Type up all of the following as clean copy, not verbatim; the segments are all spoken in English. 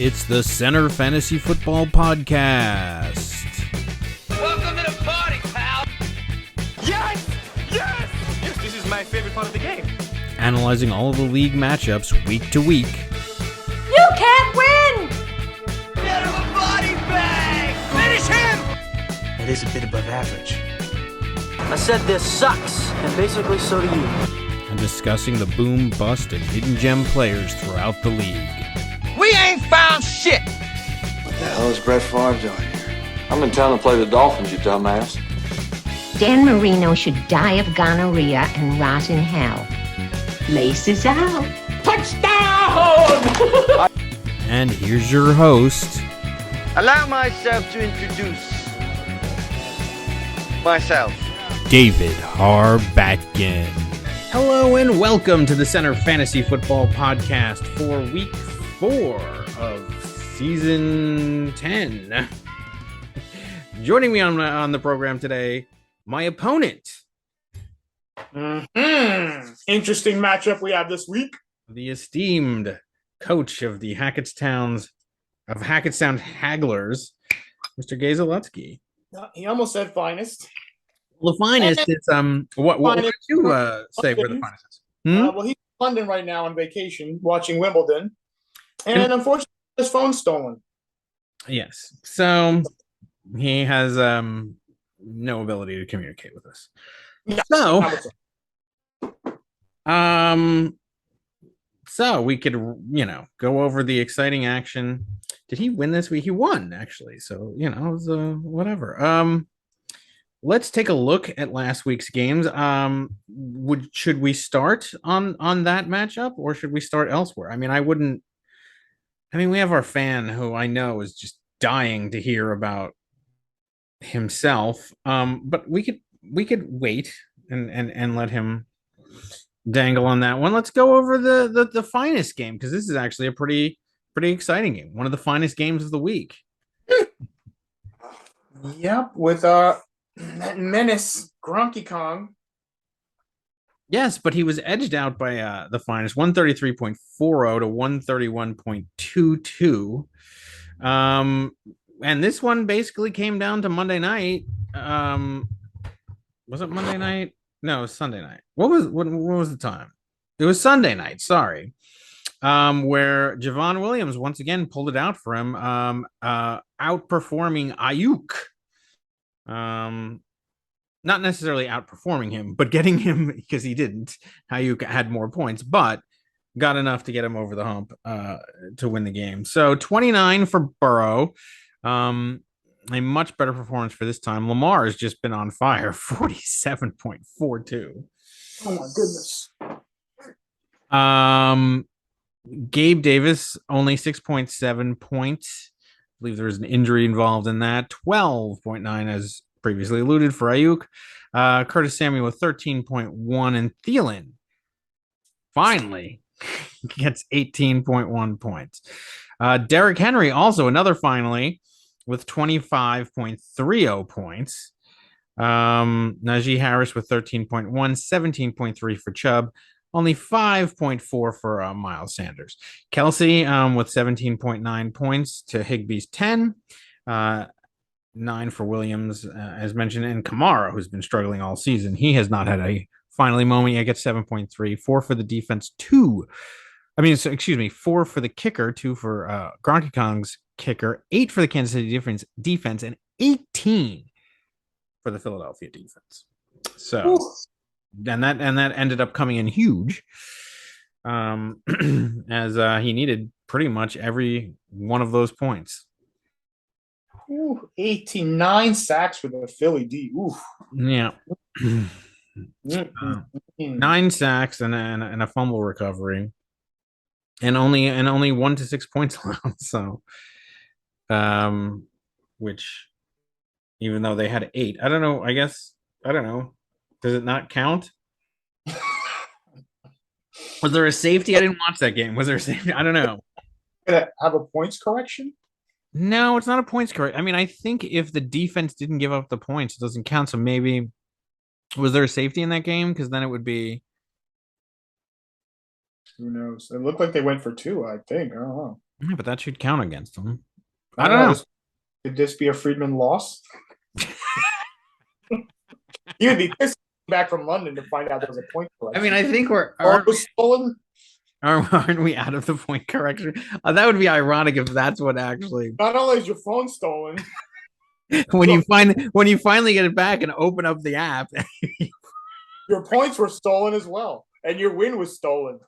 It's the Center Fantasy Football Podcast. Welcome to the party, pal! Yes! Yes! Yes, this is my favorite part of the game. Analyzing all of the league matchups week to week. You can't win! Get him a body bag! Finish him! That is a bit above average. I said this sucks, and basically so do you. And discussing the boom, bust, and hidden gem players throughout the league. We ain't found shit! What the hell is Brett Favre doing here? I'm in town to play the Dolphins, you dumbass. Dan Marino should die of gonorrhea and rot in hell. Laces out. Touchdown! And here's your host, Allow myself to introduce myself. David Harbatkin. Hello and welcome to the Center Fantasy Football Podcast for Week 4 of Season 10. Joining me on the program today, my opponent. Interesting matchup we have this week. The esteemed coach of the Hackettstown Hagglers, Mr. Gazelutsky. He almost said finest. Well, the finest is what did you say for the finest is? Well, he's in London right now on vacation, watching Wimbledon, and unfortunately, his phone's stolen. Yes, so he has no ability to communicate with us. Yeah. So we could, go over the exciting action. Did he win this week? He won, actually. So, it was whatever. Let's take a look at last week's games. Should we start on that matchup, or should we start elsewhere? We have our fan who I know is just dying to hear about himself. But we could wait and let him dangle on that one. Let's go over the finest game, because this is actually a pretty exciting game. One of the finest games of the week. Yep, with that menace Gronky Kong. Yes, but he was edged out by the finest 133.40 to 131.22. And this one basically came down to Monday night. Was it Monday night? No, it was Sunday night. What was the time? It was Sunday night, sorry. Where Javon Williams once again pulled it out for him, outperforming Ayuk. Not necessarily outperforming him, but getting him, because he didn't. Ayuk had more points, but got enough to get him over the hump to win the game. So 29 for Burrow. A much better performance for this time. Lamar has just been on fire, 47.42. Oh my goodness. Gabe Davis, only 6.7 points. I believe there was an injury involved in that. 12.9 as previously alluded for Ayuk. Curtis Samuel with 13.1, and Thielen finally gets 18.1 points. Derrick Henry, also another finally, with 25.30 points. Najee Harris with 13.1, 17.3 for Chubb, only 5.4 for Miles Sanders. Kelsey with 17.9 points to Higbee's 10. 9 for Williams, as mentioned, and Kamara, who's been struggling all season. He has not had a finally moment yet, gets 7.3. 4 for the defense, 4 for the kicker, 2 for Gronky Kong's kicker, 8 for the Kansas City defense, and 18 for the Philadelphia defense. So, and that ended up coming in huge, as he needed pretty much every one of those points. 89 sacks for the Philly D. Oof. Yeah. 9 sacks and a fumble recovery, and only 1 to 6 points allowed. So, which, even though they had 8, I don't know. Does it not count? Was there a safety? I didn't watch that game. Was there a safety? I don't know. Have a points correction? No, it's not a points correction. I think if the defense didn't give up the points, it doesn't count. So maybe, was there a safety in that game? Because then it would be. Who knows? It looked like they went for 2, I think. I don't know. Yeah, but that should count against him. I I don't don't know. know. Could this be a Friedman loss? He would be pissed back from London to find out there was a point I mean, correction. I think we're Oh, it was stolen. aren't we out of the point correction? That would be ironic if that's what actually Not only is your phone stolen, when you finally get it back and open up the app. your points were stolen as well, and your win was stolen.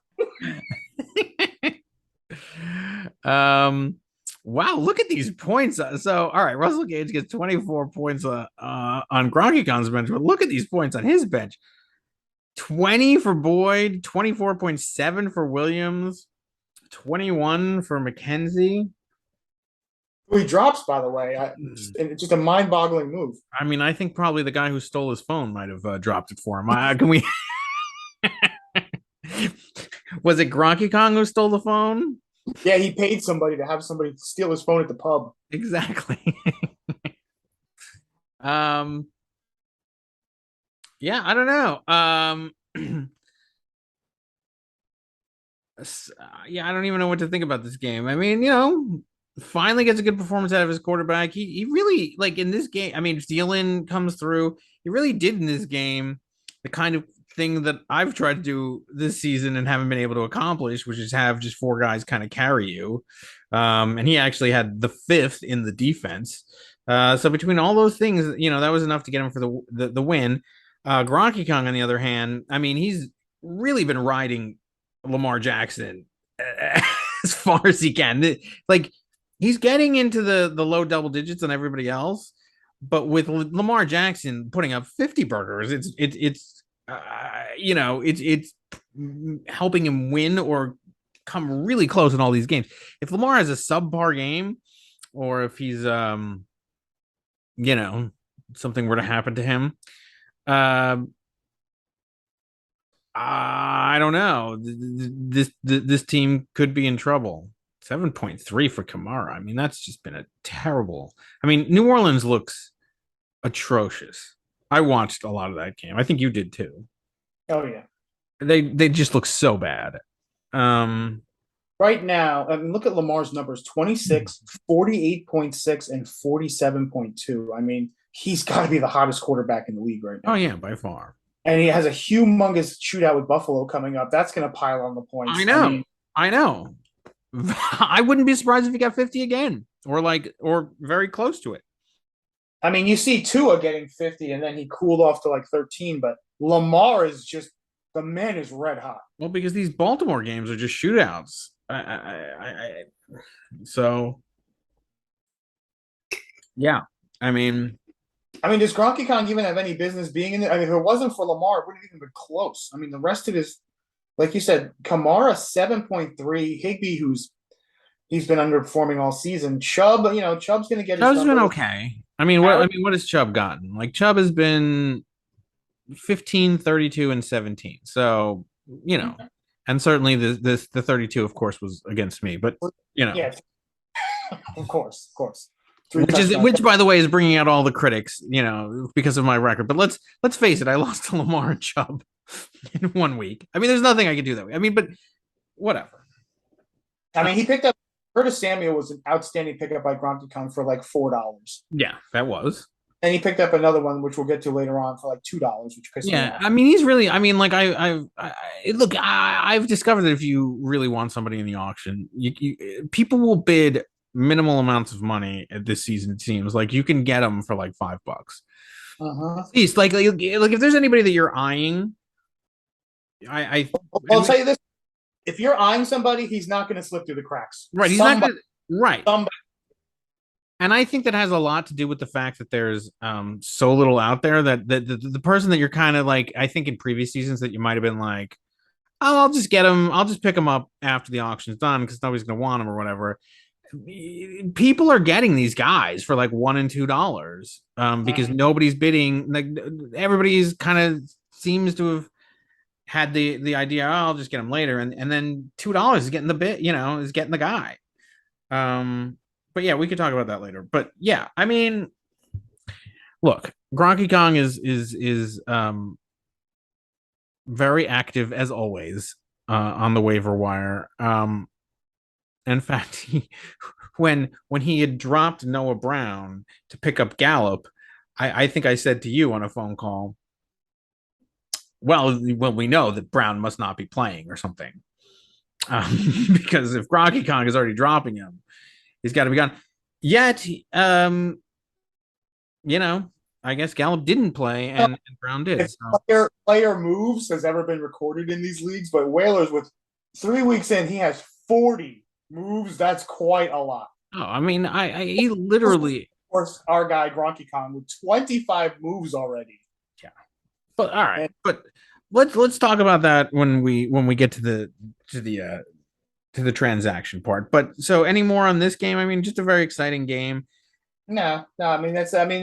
um wow, look at these points. So all right, Russell Gage gets 24 points on Gronky Khan's bench, but look at these points on his bench. 20 for Boyd, 24.7 for Williams, 21 for McKenzie. Who he drops, by the way. It's just a mind-boggling move. I mean, I think probably the guy who stole his phone might have dropped it for him. Can we? Was it Gronky Kong who stole the phone? Yeah, he paid somebody to have somebody steal his phone at the pub. Exactly. Yeah, I don't know. Yeah, I don't even know what to think about this game. I mean, finally gets a good performance out of his quarterback. He really, like, in this game. I mean, Thielen comes through. He really did in this game the kind of thing that I've tried to do this season and haven't been able to accomplish, which is have just four guys kind of carry you. And he actually had the fifth in the defense. So between all those things, that was enough to get him for the win. Gronky Kong, on the other hand, I mean, he's really been riding Lamar Jackson as far as he can. Like, he's getting into the low double digits on everybody else, but with Lamar Jackson putting up 50 burgers, it's helping him win or come really close in all these games. If Lamar has a subpar game, or if he's something were to happen to him, I don't know. This team could be in trouble. 7.3 for Kamara. I mean, that's just been a terrible. I mean, New Orleans looks atrocious. I watched a lot of that game. I think you did too. Oh yeah. They just look so bad. Right now, I mean, look at Lamar's numbers: 26, 48.6, and 47.2. I mean, he's got to be the hottest quarterback in the league right now. Oh yeah, by far. And he has a humongous shootout with Buffalo coming up. That's going to pile on the points. I know. I wouldn't be surprised if he got 50 again, or very close to it. I mean, you see Tua getting 50, and then he cooled off to like 13. But Lamar is just, the man is red hot. Well, because these Baltimore games are just shootouts. So yeah, I mean, does Gronky Kong even have any business being in there? I mean, if it wasn't for Lamar, it wouldn't even been close. I mean, the rest of his, like you said, Kamara 7.3, Higbee, he's been underperforming all season. Chubb, Chubb's going to get. Chubb's been okay. I mean, what has Chubb gotten? Like, Chubb has been 15, 32, and 17. So, and certainly the 32, of course, was against me. But yeah, of course. Which, by the way, is bringing out all the critics, because of my record. But let's face it, I lost to Lamar and Chubb in 1 week. I mean, there's nothing I can do that way. I mean, but whatever. I mean, he picked up Curtis Samuel was an outstanding pickup by Gronky Kong for like $4. Yeah, that was. And he picked up another one, which we'll get to later on, for like $2, which pissed me off. I mean, he's really. I mean, like I've discovered that if you really want somebody in the auction, people will bid minimal amounts of money at this season. It seems like you can get them for like $5. At least, like if there's anybody that you're eyeing, I'll tell you this: if you're eyeing somebody, he's not going to slip through the cracks. Right? He's not going to. Right. Somebody. And I think that has a lot to do with the fact that there's so little out there that the person that you're kind of like, I think in previous seasons that you might have been like, oh, I'll just get him. I'll just pick him up after the auction's done because nobody's going to want him or whatever. People are getting these guys for like $1 and $2 because nobody's bidding. Like, everybody's kind of seems to have had the idea, oh, I'll just get him later. And then $2 is getting the bid, is getting the guy. But yeah, we could talk about that later. But yeah, I mean, look, Gronky Kong is very active as always on the waiver wire. In fact, when he had dropped Noah Brown to pick up Gallup, I think I said to you on a phone call, well, we know that Brown must not be playing or something, because if Rocky Kong is already dropping him, he's got to be gone. Yet, you know, I guess Gallup didn't play and Brown did. If So, player moves has ever been recorded in these leagues, but Whalers with 3 weeks in, he has 40 moves. That's quite a lot. oh, I mean, he literally, Of course, our guy Gronky Kong with 25 moves already. yeah. But all right, And but let's talk about that when we get to the transaction part. But so any more on this game? I mean, just a very exciting game. no, I mean,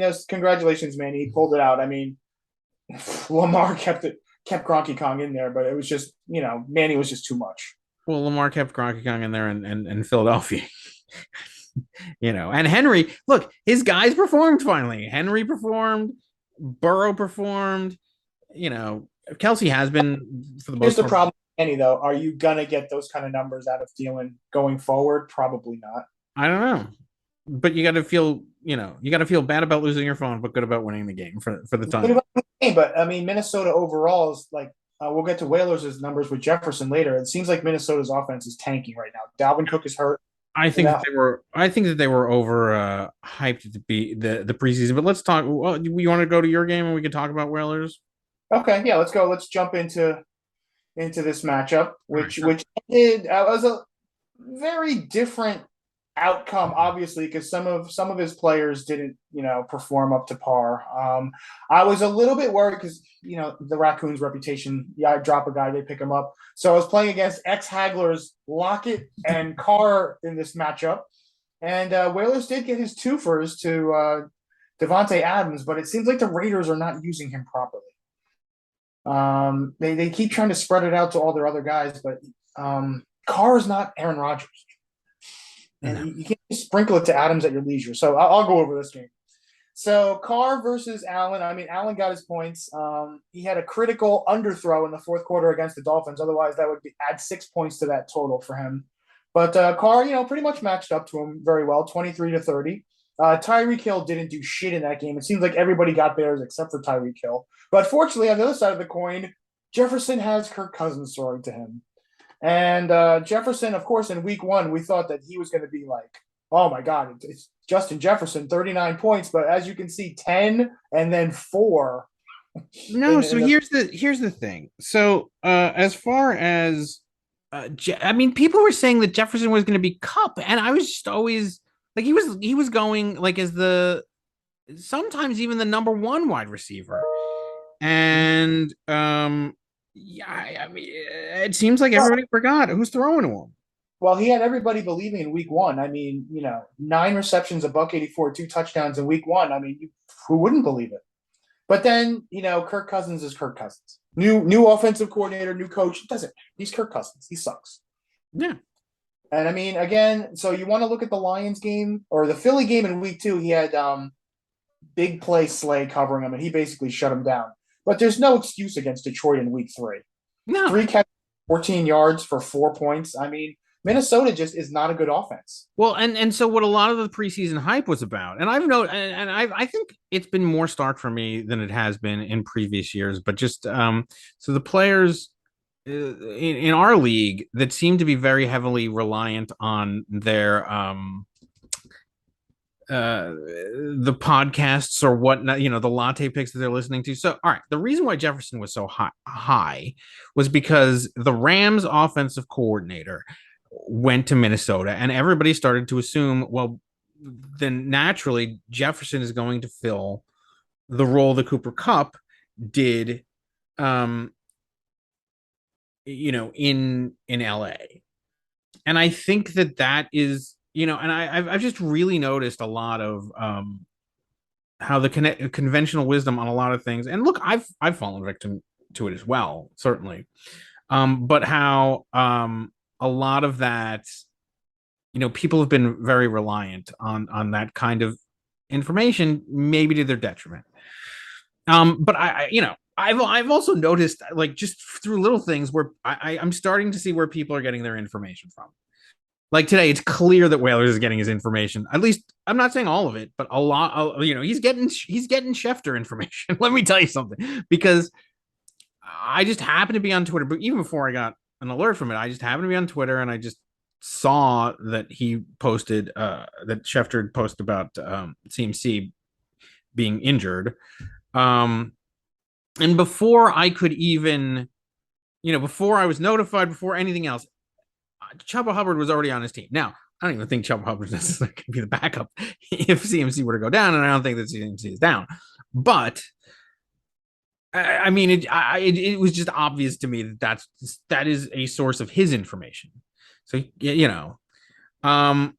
those congratulations, man. He pulled it out. I mean, Lamar kept Gronky Kong in there, but it was just, Manny was just too much. Well, Lamar kept Gronky Kong in there and Philadelphia. And Henry, look, his guys performed finally. Henry performed, Burrow performed, Kelsey has been for the most Here's the part. problem, Manny, though. Are you gonna get those kind of numbers out of Thielen going forward? Probably not. I don't know. But you got to feel bad about losing your phone, but good about winning the game for the time. But I mean, Minnesota overall is like, we'll get to Whalers' numbers with Jefferson later. It seems like Minnesota's offense is tanking right now. Dalvin Cook is hurt. I think that they were over hyped to be the preseason. But let's talk. Well, you want to go to your game and we can talk about Whalers? Okay, yeah, let's go. Let's jump into this matchup, which Right. which ended was a very different outcome, obviously, because some of his players didn't, perform up to par. I was a little bit worried because the Raccoons' reputation. Yeah, I drop a guy, they pick him up. So I was playing against ex-Hagglers Lockett and Carr in this matchup, and Whalers did get his twofers to Devontae Adams, but it seems like the Raiders are not using him properly. They keep trying to spread it out to all their other guys, but Carr is not Aaron Rodgers. And you can't just sprinkle it to Adams at your leisure. So I'll go over this game. So Carr versus Allen. I mean, Allen got his points. He had a critical underthrow in the fourth quarter against the Dolphins. Otherwise, that would add 6 points to that total for him. But Carr, pretty much matched up to him very well, 23-30. Tyreek Hill didn't do shit in that game. It seems like everybody got theirs except for Tyreek Hill. But fortunately, on the other side of the coin, Jefferson has Kirk Cousins throwing to him. And Jefferson, of course, in week one, we thought that he was going to be like, oh my God, it's Justin Jefferson, 39 points. But as you can see, 10 and then 4. No, so here's the thing. So as far as I mean, people were saying that Jefferson was going to be Cup, and I was just always like he was going like as the sometimes even the number one wide receiver. And yeah, I mean, it seems like everybody forgot who's throwing to him. Well, he had everybody believing in week one. I mean, 9 receptions, a buck 84, 2 touchdowns in week one. I mean, who wouldn't believe it? But then, Kirk Cousins is Kirk Cousins. New offensive coordinator, new coach. It doesn't. He's Kirk Cousins. He sucks. Yeah. And I mean, again, so you want to look at the Lions game or the Philly game in week 2. He had big play Slay covering him, and he basically shut him down. But there's no excuse against Detroit in week 3. No. 3 catches, 14 yards for 4 points. I mean, Minnesota just is not a good offense. Well, and so what a lot of the preseason hype was about, and I've noted, and I think it's been more stark for me than it has been in previous years. But just so the players in our league that seem to be very heavily reliant on their the podcasts or whatnot, the latte picks that they're listening to. So, all right, the reason why Jefferson was so high was because the Rams offensive coordinator went to Minnesota, and everybody started to assume, well, then naturally Jefferson is going to fill the role that Cooper Kupp did, in LA. And I think that is, and I've just really noticed a lot of how the conventional wisdom on a lot of things, and look, I've fallen victim to it as well, certainly, but how a lot of that, people have been very reliant on that kind of information, maybe to their detriment. But I've also noticed, like, just through little things where I'm starting to see where people are getting their information from. Like today, it's clear that Whalers is getting his information. At least I'm not saying all of it, but a lot. He's getting Schefter information. Let me tell you something, because I just happened to be on Twitter, but even before I got an alert from it, I just happened to be on Twitter and I just saw that he posted that Schefter had posted about CMC being injured. And before I could even, before I was notified, before anything else, Chuba Hubbard was already on his team. Now, I don't even think Chuba Hubbard is necessarily going to be the backup if CMC were to go down, and I don't think that CMC is down. But I mean, it was just obvious to me that is a source of his information. So I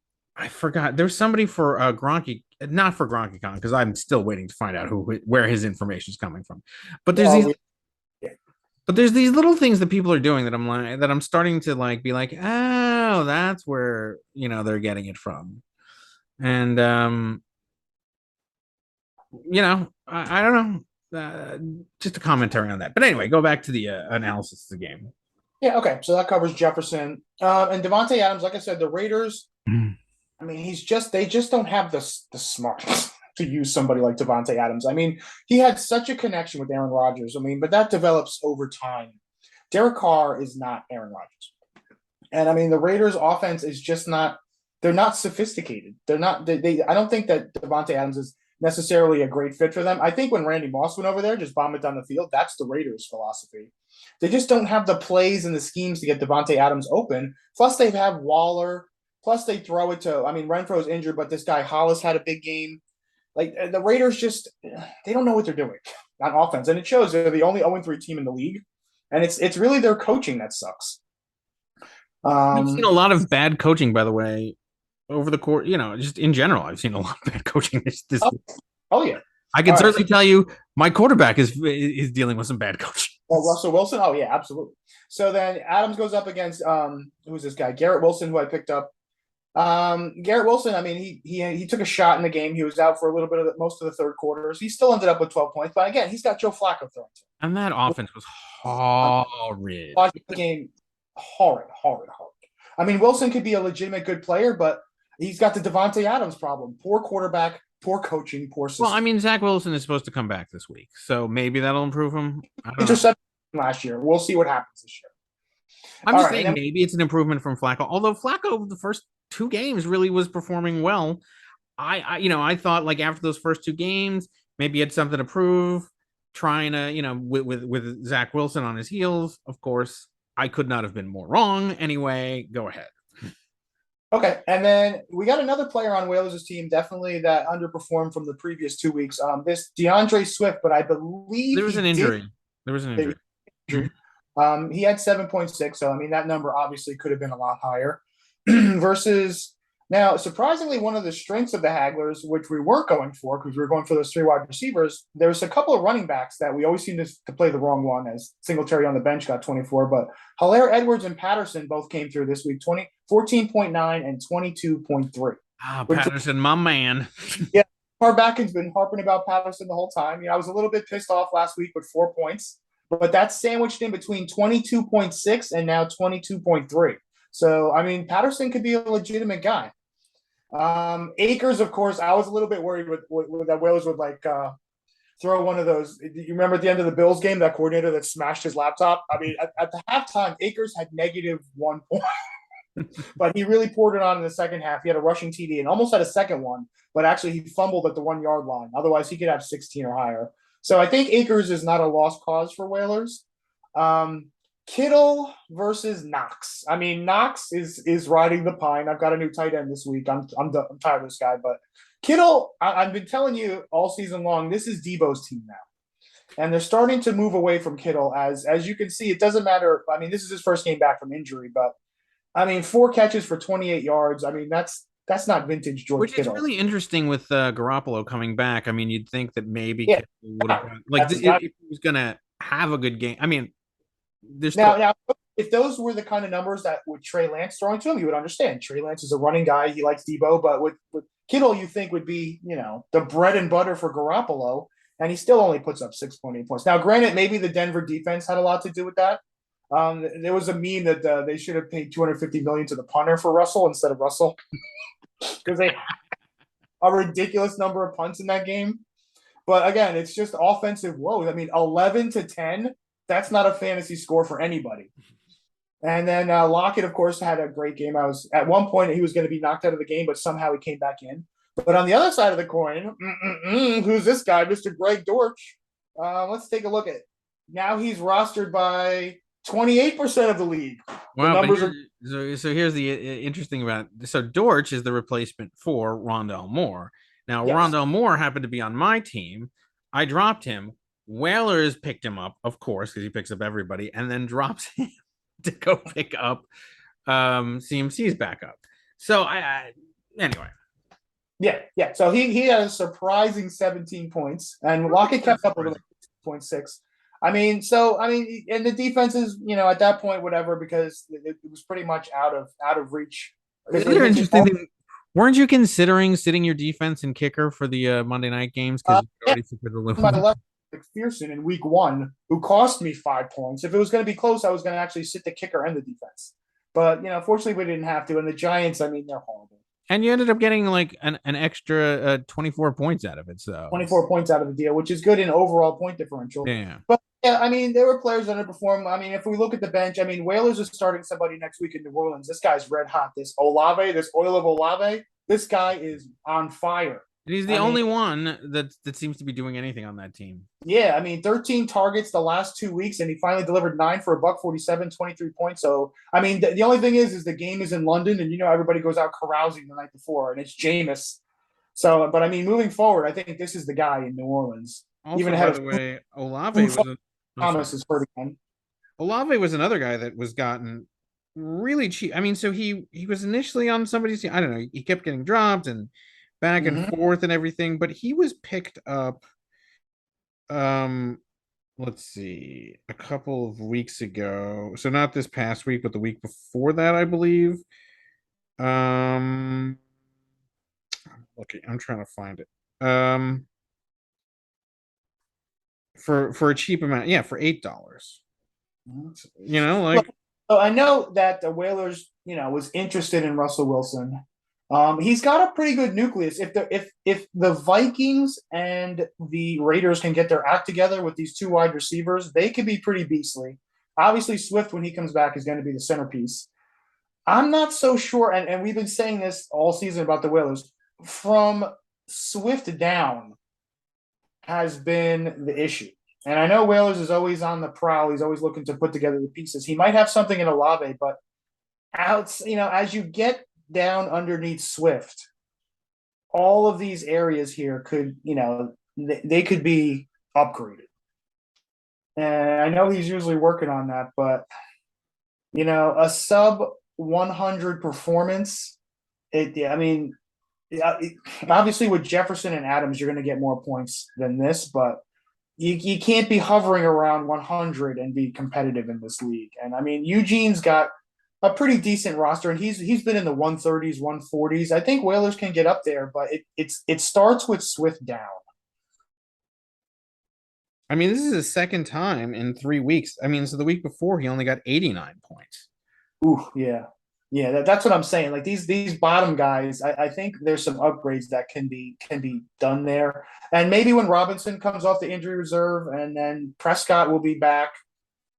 forgot there's somebody for Gronky, not for GronkyCon, because I'm still waiting to find out where his information is coming from. But there's these little things that people are doing that I'm starting to be like, oh, that's where they're getting it from, and I don't know. Just a commentary on that. But anyway, go back to the analysis of the game. Yeah, okay. So that covers Jefferson. And Devontae Adams, like I said, the Raiders, I mean, they just don't have the smarts to use somebody like Devontae Adams. I mean, he had such a connection with Aaron Rodgers. I mean, but that develops over time. Derek Carr is not Aaron Rodgers. And I mean, the Raiders offense is just they're not sophisticated. I don't think that Devontae Adams is necessarily a great fit for them. I think when Randy Moss went over there, just bomb it down the field, that's the Raiders' philosophy. They just don't have the plays and the schemes to get Devontae Adams open. Plus, they have Waller. Plus, they throw it to, I mean, Renfro's injured, but this guy Hollis had a big game. Like, the Raiders they don't know what they're doing on offense. And it shows they're the only 0-3 team in the league. And it's really their coaching that sucks. I've seen a lot of bad coaching, by the way, over the course, just in general. I've seen a lot of bad coaching this Oh yeah. I can certainly tell you my quarterback is dealing with some bad coaching. Well, Russell Wilson? Oh, yeah, absolutely. So then Adams goes up against, who's this guy? Garrett Wilson, who I picked up. Garrett Wilson, I mean, he took a shot in the game. He was out for a little bit of most of the third quarters. He still ended up with 12 points. But again, he's got Joe Flacco throwing to him. And that offense was horrid. Watching the game, horrid. I mean, Wilson could be a legitimate good player, but he's got the Devontae Adams problem. Poor quarterback, poor coaching, poor system. Well, I mean, Zach Wilson is supposed to come back this week, so maybe that'll improve him. Interception last year. We'll see what happens this year. I'm just saying maybe it's an improvement from Flacco. Although Flacco, the first two games, really was performing well. I thought after those first two games, maybe he had something to prove. Trying to, with Zach Wilson on his heels, of course, I could not have been more wrong. Anyway, go ahead. Okay, and then we got another player on Wales' team, definitely that underperformed from the previous 2 weeks. This DeAndre Swift, but I believe there was an injury. He had 7.6, so I mean that number obviously could have been a lot higher. Versus now, surprisingly, one of the strengths of the Hagglers, which we weren't going for because we were going for those 3 wide receivers, there's a couple of running backs that we always seem to play the wrong one, as Singletary on the bench got 24, but Hilaire, Edwards, and Patterson both came through this week, 14.9 and 22.3. Patterson, my man. Yeah, Harback's been harping about Patterson the whole time. I was a little bit pissed off last week with 4 points, but that's sandwiched in between 22.6 and now 22.3. So, I mean, Patterson could be a legitimate guy. Akers, of course, I was a little bit worried with that Wales would throw one of those. You remember at the end of the Bills game, that coordinator that smashed his laptop? I mean, at the halftime, Akers had -1 point. But he really poured it on in the second half. He had a rushing TD and almost had a second one, but actually he fumbled at the 1 yard line. Otherwise, he could have 16 or higher. So I think Akers is not a lost cause for Whalers. Kittle versus Knox. I mean, Knox is riding the pine. I've got a new tight end this week. I'm tired of this guy, but Kittle, I've been telling you all season long, this is Debo's team now. And they're starting to move away from Kittle. As you can see, it doesn't matter. I mean, this is his first game back from injury, but I mean, 4 catches for 28 yards. I mean, that's not vintage George Kittle. Which is really interesting with Garoppolo coming back. I mean, you'd think that maybe Kittle would have if he was going to have a good game. I mean, now, if those were the kind of numbers that with Trey Lance throwing to him, you would understand. Trey Lance is a running guy. He likes Debo, but with Kittle, you think would be, the bread and butter for Garoppolo, and he still only puts up 6.8 points. Now, granted, maybe the Denver defense had a lot to do with that. There was a meme that they should have paid 250 million to the punter for Russell instead of Russell because they a ridiculous number of punts in that game. But again, it's just offensive woes. I mean, 11-10. That's not a fantasy score for anybody. And then Lockett, of course, had a great game. I was at one point he was going to be knocked out of the game, but somehow he came back in. But on the other side of the coin, who's this guy, Mr. Greg Dortch? Let's take a look at it. Now he's rostered by 28% of the league. Wow, so here's the interesting about so Dortch is the replacement for Rondell Moore. Now Yes. Rondell Moore happened to be on my team. I dropped him. Whalers picked him up, of course, because he picks up everybody, and then drops him to go pick up CMC's backup. So anyway. Yeah. So he had a surprising 17 points, and Lockett kept up with 6.6. I mean, and the defense is, at that point, whatever, because it was pretty much out of reach. Another interesting thing, weren't you considering sitting your defense and kicker for the Monday night games? Because my left McPherson in week 1, who cost me 5 points. If it was going to be close, I was going to actually sit the kicker and the defense. But fortunately, we didn't have to. And the Giants, I mean, they're horrible. And you ended up getting like an extra 24 points out of it. So 24 points out of the deal, which is good in overall point differential. Yeah. But yeah, I mean, there were players that underperformed. I mean, if we look at the bench, I mean, Whalers is starting somebody next week in New Orleans. This guy's red hot. This Olave, this oil of Olave, this guy is on fire. And he's the only one that seems to be doing anything on that team. Yeah, I mean, 13 targets the last 2 weeks, and he finally delivered 9 for $147, 23 points. So, I mean, the only thing is the game is in London, and everybody goes out carousing the night before, and it's Jameis. So, but I mean, moving forward, I think this is the guy in New Orleans. Also, even by the way, Olave was Thomas is hurt again. Olave was another guy that was gotten really cheap. I mean, so he was initially on somebody's team. I don't know. He kept getting dropped and back and forth and everything, but he was picked up let's see, a couple of weeks ago. So not this past week, but the week before that, I believe. Okay, I'm trying to find it. For a cheap amount, yeah, for $8. So I know that the Whalers, was interested in Russell Wilson. He's got a pretty good nucleus. If the Vikings and the Raiders can get their act together with these 2 wide receivers, they could be pretty beastly. Obviously, Swift, when he comes back, is going to be the centerpiece. I'm not so sure, and we've been saying this all season about the Whalers, from Swift down has been the issue. And I know Whalers is always on the prowl. He's always looking to put together the pieces. He might have something in Olave, but as you get down underneath Swift, all of these areas here could, they could be upgraded. And I know he's usually working on that, but a sub 100 performance, obviously with Jefferson and Adams, you're going to get more points than this, but you can't be hovering around 100 and be competitive in this league. And I mean, Eugene's got a pretty decent roster, and he's been in the 130s, 140s. I think Whalers can get up there, but it starts with Swift down. I mean, this is his second time in 3 weeks. I mean, so the week before he only got 89 points. Ooh, yeah. That's what I'm saying. Like these bottom guys, I think there's some upgrades that can be done there. And maybe when Robinson comes off the injury reserve, and then Prescott will be back,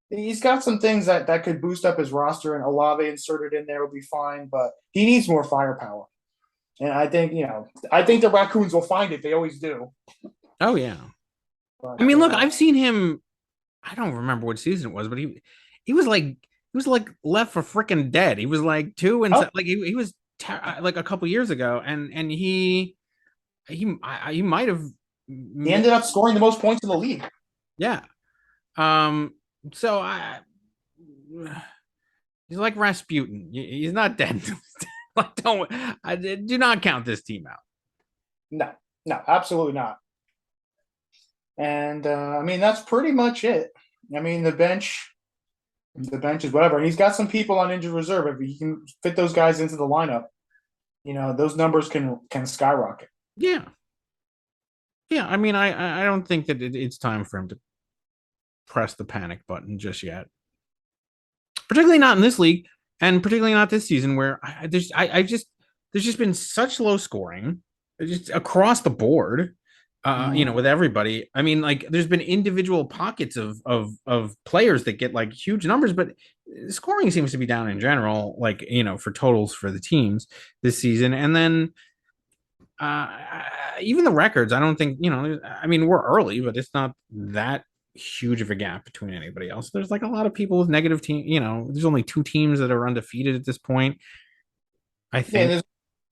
he's got some things that could boost up his roster, and Olave inserted in there will be fine, but he needs more firepower. And I think, the Raccoons will find it. They always do. Oh, yeah. But, I mean, look, I've seen him. I don't remember what season it was, but he was like left for freaking dead. He was like 2 and like he was like a couple years ago, and he might have. He ended up scoring the most points in the league. Yeah. So he's like Rasputin. He's not dead. Like, do not count this team out. No, absolutely not. And I mean, that's pretty much it. I mean, the bench is whatever. And he's got some people on injured reserve. If he can fit those guys into the lineup, those numbers can skyrocket. Yeah. Yeah. I mean, I don't think that it's time for him to press the panic button just yet. particularly not in this league, and particularly not this season where there's just been such low scoring just across the board. With everybody. I mean, like there's been individual pockets of players that get like huge numbers, but scoring seems to be down in general, like for totals for the teams this season. And then uh, even the records, I don't think, I mean, we're early, but it's not that huge of a gap between anybody else. There's like a lot of people with negative team, there's only two teams that are undefeated at this point. I Yeah, think.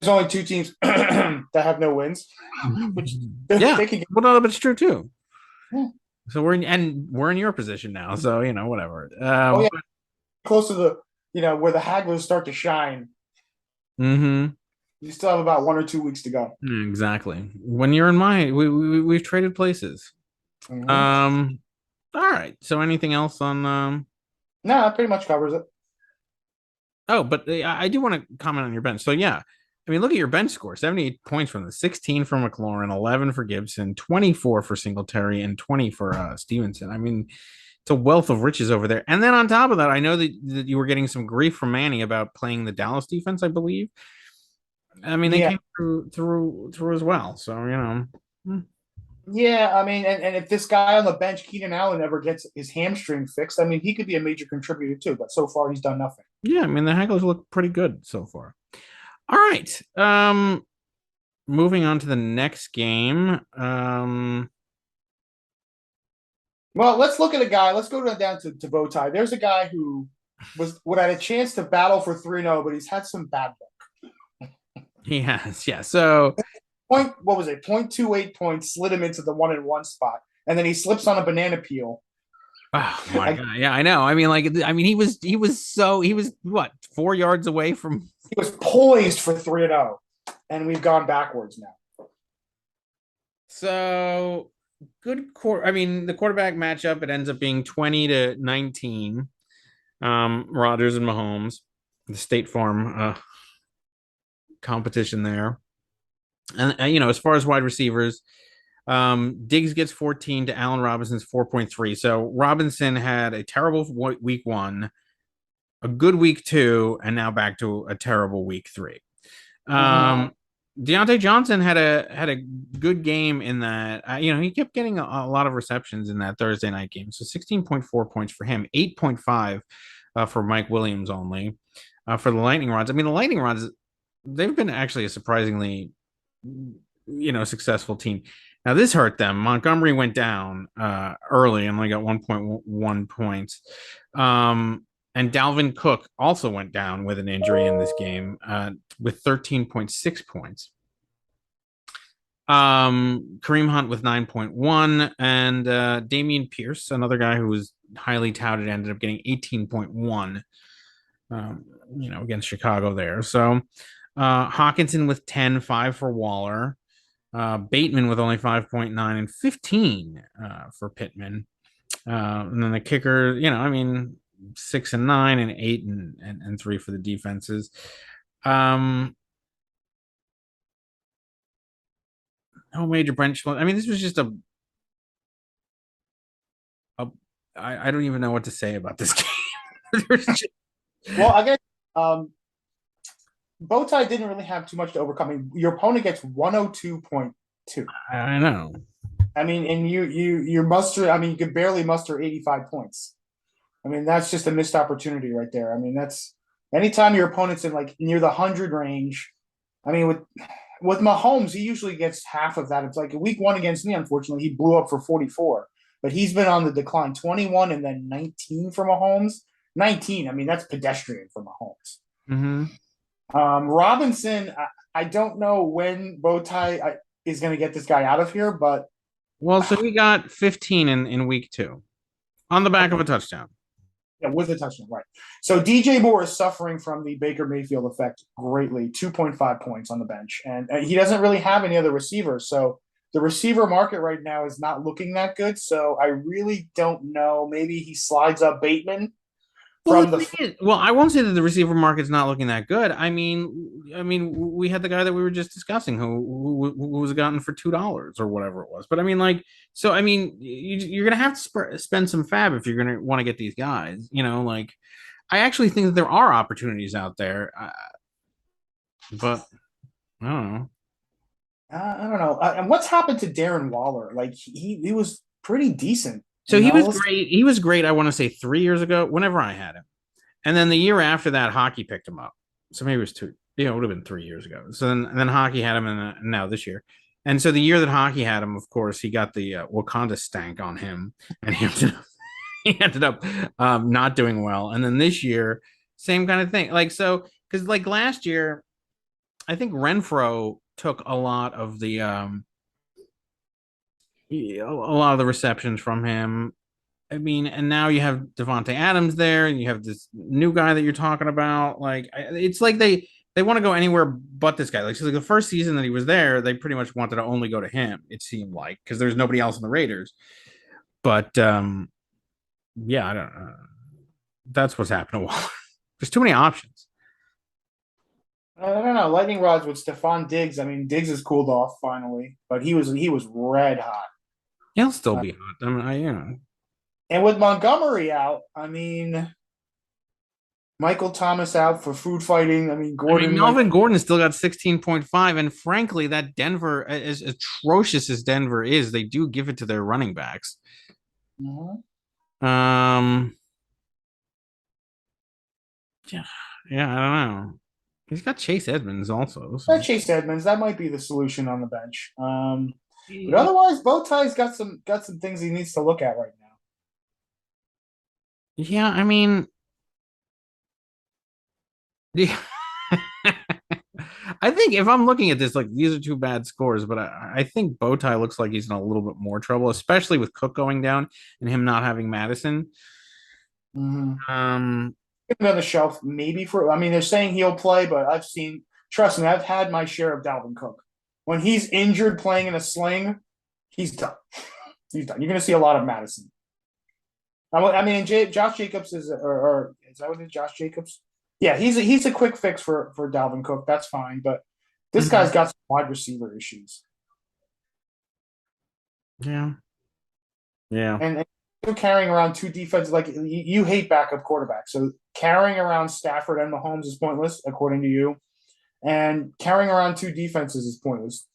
there's only two teams that have no wins, which Yeah, they can get. well, no, but it's true too. Yeah. So we're in your position now. So whatever. Oh yeah, close to the where the hagglers start to shine. Mm-hmm. You still have about 1 or 2 weeks to go. Exactly. When you're in my, we've traded places. Mhm. All right. So anything else on No, that pretty much covers it. Oh, but I do want to comment on your bench. So yeah, I mean, look at your bench score: 78 points from the 16 for McLaurin, 11 for Gibson, 24 for Singletary, and 20 for Stevenson. I mean, it's a wealth of riches over there. And then on top of that, I know that you were getting some grief from Manny about playing the Dallas defense, I believe. I mean, they Yeah. came through as well. So hmm. Yeah, I mean, and if this guy on the bench, Keenan Allen, ever gets his hamstring fixed, I mean, he could be a major contributor too. But so far, he's done nothing. Yeah, I mean the Hagglers look pretty good so far. All right. Moving on to the next game. Well, let's look at a guy. Let's go down to Bowtie. There's a guy who would had a chance to battle for 3-0, but he's had some bad luck. He has, yeah. So What was it? 0.28 points slid him into the 1-1 spot, and then he slips on a banana peel. oh my god, yeah, I know. I mean, he was what 4 yards away from. He was poised for 3-0, and we've gone backwards now. So good quarter. I mean, the quarterback matchup, it ends up being 20-19. Rodgers and Mahomes, the State Farm competition there. And as far as wide receivers, Diggs gets 14 to Allen Robinson's 4.3. So Robinson had a terrible week 1, a good week 2, and now back to a terrible week 3. Deontay Johnson had a good game in that. He kept getting a lot of receptions in that Thursday night game. So 16.4 points for him, 8.5 for Mike Williams only. For the Lightning Rods, I mean, the Lightning Rods, they've been actually a surprisingly successful team. Now this hurt them. Montgomery went down early and only got 1.1 points. And Dalvin Cook also went down with an injury in this game with 13.6 points. Kareem Hunt with 9.1, and Dameon Pierce, another guy who was highly touted, ended up getting 18.1. Against Chicago there. So Hawkinson with 10, 5 for Waller. Bateman with only 5.9 and 15 for Pittman. And then the kicker, 6 and 9 and 8 and 3 for the defenses. No major bench. I mean, this was just I don't even know what to say about this game. Well, I guess Bowtie didn't really have too much to overcome. Your opponent gets 102.2. I know. I mean, and you muster. I mean, you could barely muster 85 points. I mean, that's just a missed opportunity right there. I mean, that's anytime your opponent's in like near the 100 range. I mean, with Mahomes, he usually gets half of that. It's like week 1 against me. Unfortunately, he blew up for 44, but he's been on the decline. 21 and then 19 for Mahomes. 19. I mean, that's pedestrian for Mahomes. Mm-hmm. Robinson, I don't know when Bowtie is going to get this guy out of here, but so we got 15 in week 2 on the back of a touchdown. Yeah, with a touchdown, right. So DJ Moore is suffering from the Baker Mayfield effect greatly, 2.5 points on the bench. And he doesn't really have any other receivers. So the receiver market right now is not looking that good. So I really don't know. Maybe he slides up Bateman. Well, I won't say that the receiver market's not looking that good. I mean, we had the guy that we were just discussing who was gotten for $2 or whatever it was. But I mean, you're gonna have to spend some fab if you're gonna want to get these guys. I actually think that there are opportunities out there, but I don't know. I don't know. And what's happened to Darren Waller? Like he was pretty decent. So he was great. He was great. I want to say 3 years ago, whenever I had him, and then the year after that, hockey picked him up. So maybe it was two. Yeah, it would have been 3 years ago. So then hockey had him, and now this year. And so the year that hockey had him, of course, he got the Wakanda stank on him, and he ended up not doing well. And then this year, same kind of thing. Like so, because like last year, I think Renfro took a lot of the receptions from him. I mean, and now you have Devonte Adams there, and you have this new guy that you're talking about. Like, it's like they want to go anywhere but this guy. Like, so like the first season that he was there, they pretty much wanted to only go to him. It seemed like because there's nobody else in the Raiders. But yeah, I don't know. That's what's happened. There's too many options. I don't know. Lightning rods with Stephon Diggs. I mean, Diggs has cooled off finally, but he was red hot. He'll still be hot. I mean, And with Montgomery out, I mean, Michael Thomas out for food fighting. I mean, Gordon. Melvin Gordon still got 16.5. And frankly, that Denver, as atrocious as Denver is, they do give it to their running backs. Mm-hmm. Yeah, I don't know. He's got Chase Edmonds also. So. Chase Edmonds, that might be the solution on the bench. But otherwise, Bowtie's got some things he needs to look at right now. Yeah, I mean, yeah. I think if I'm looking at this, like these are two bad scores, but I think Bowtie looks like he's in a little bit more trouble, especially with Cook going down and him not having Madison. Mm-hmm. On the shelf, maybe for. I mean, they're saying he'll play, but trust me, I've had my share of Dalvin Cook. When he's injured playing in a sling, he's done. He's done. You're going to see a lot of Madison. I mean, Josh Jacobs is that what it is? Josh Jacobs? Yeah, he's a quick fix for Dalvin Cook. That's fine, but this guy's got some wide receiver issues. Yeah. And you're carrying around two defenses. Like you hate backup quarterbacks, so carrying around Stafford and Mahomes is pointless, according to you. And carrying around two defenses is pointless.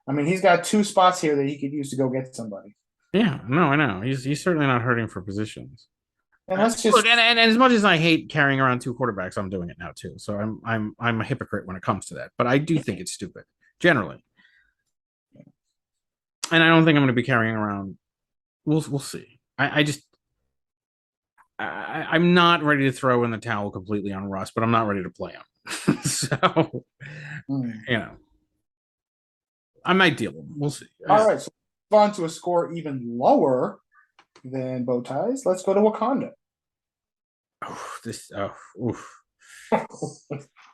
I mean, he's got two spots here that he could use to go get somebody. Yeah, no, I know. He's certainly not hurting for positions. And let's just look, and as much as I hate carrying around two quarterbacks, I'm doing it now too. So I'm a hypocrite when it comes to that. But I do think it's stupid, generally. And I don't think I'm going to be carrying around. We'll see. I'm not ready to throw in the towel completely on Russ, but I'm not ready to play him. So, I might deal with him. We'll see. All right, so move on to a score even lower than Bowties. Let's go to Wakanda.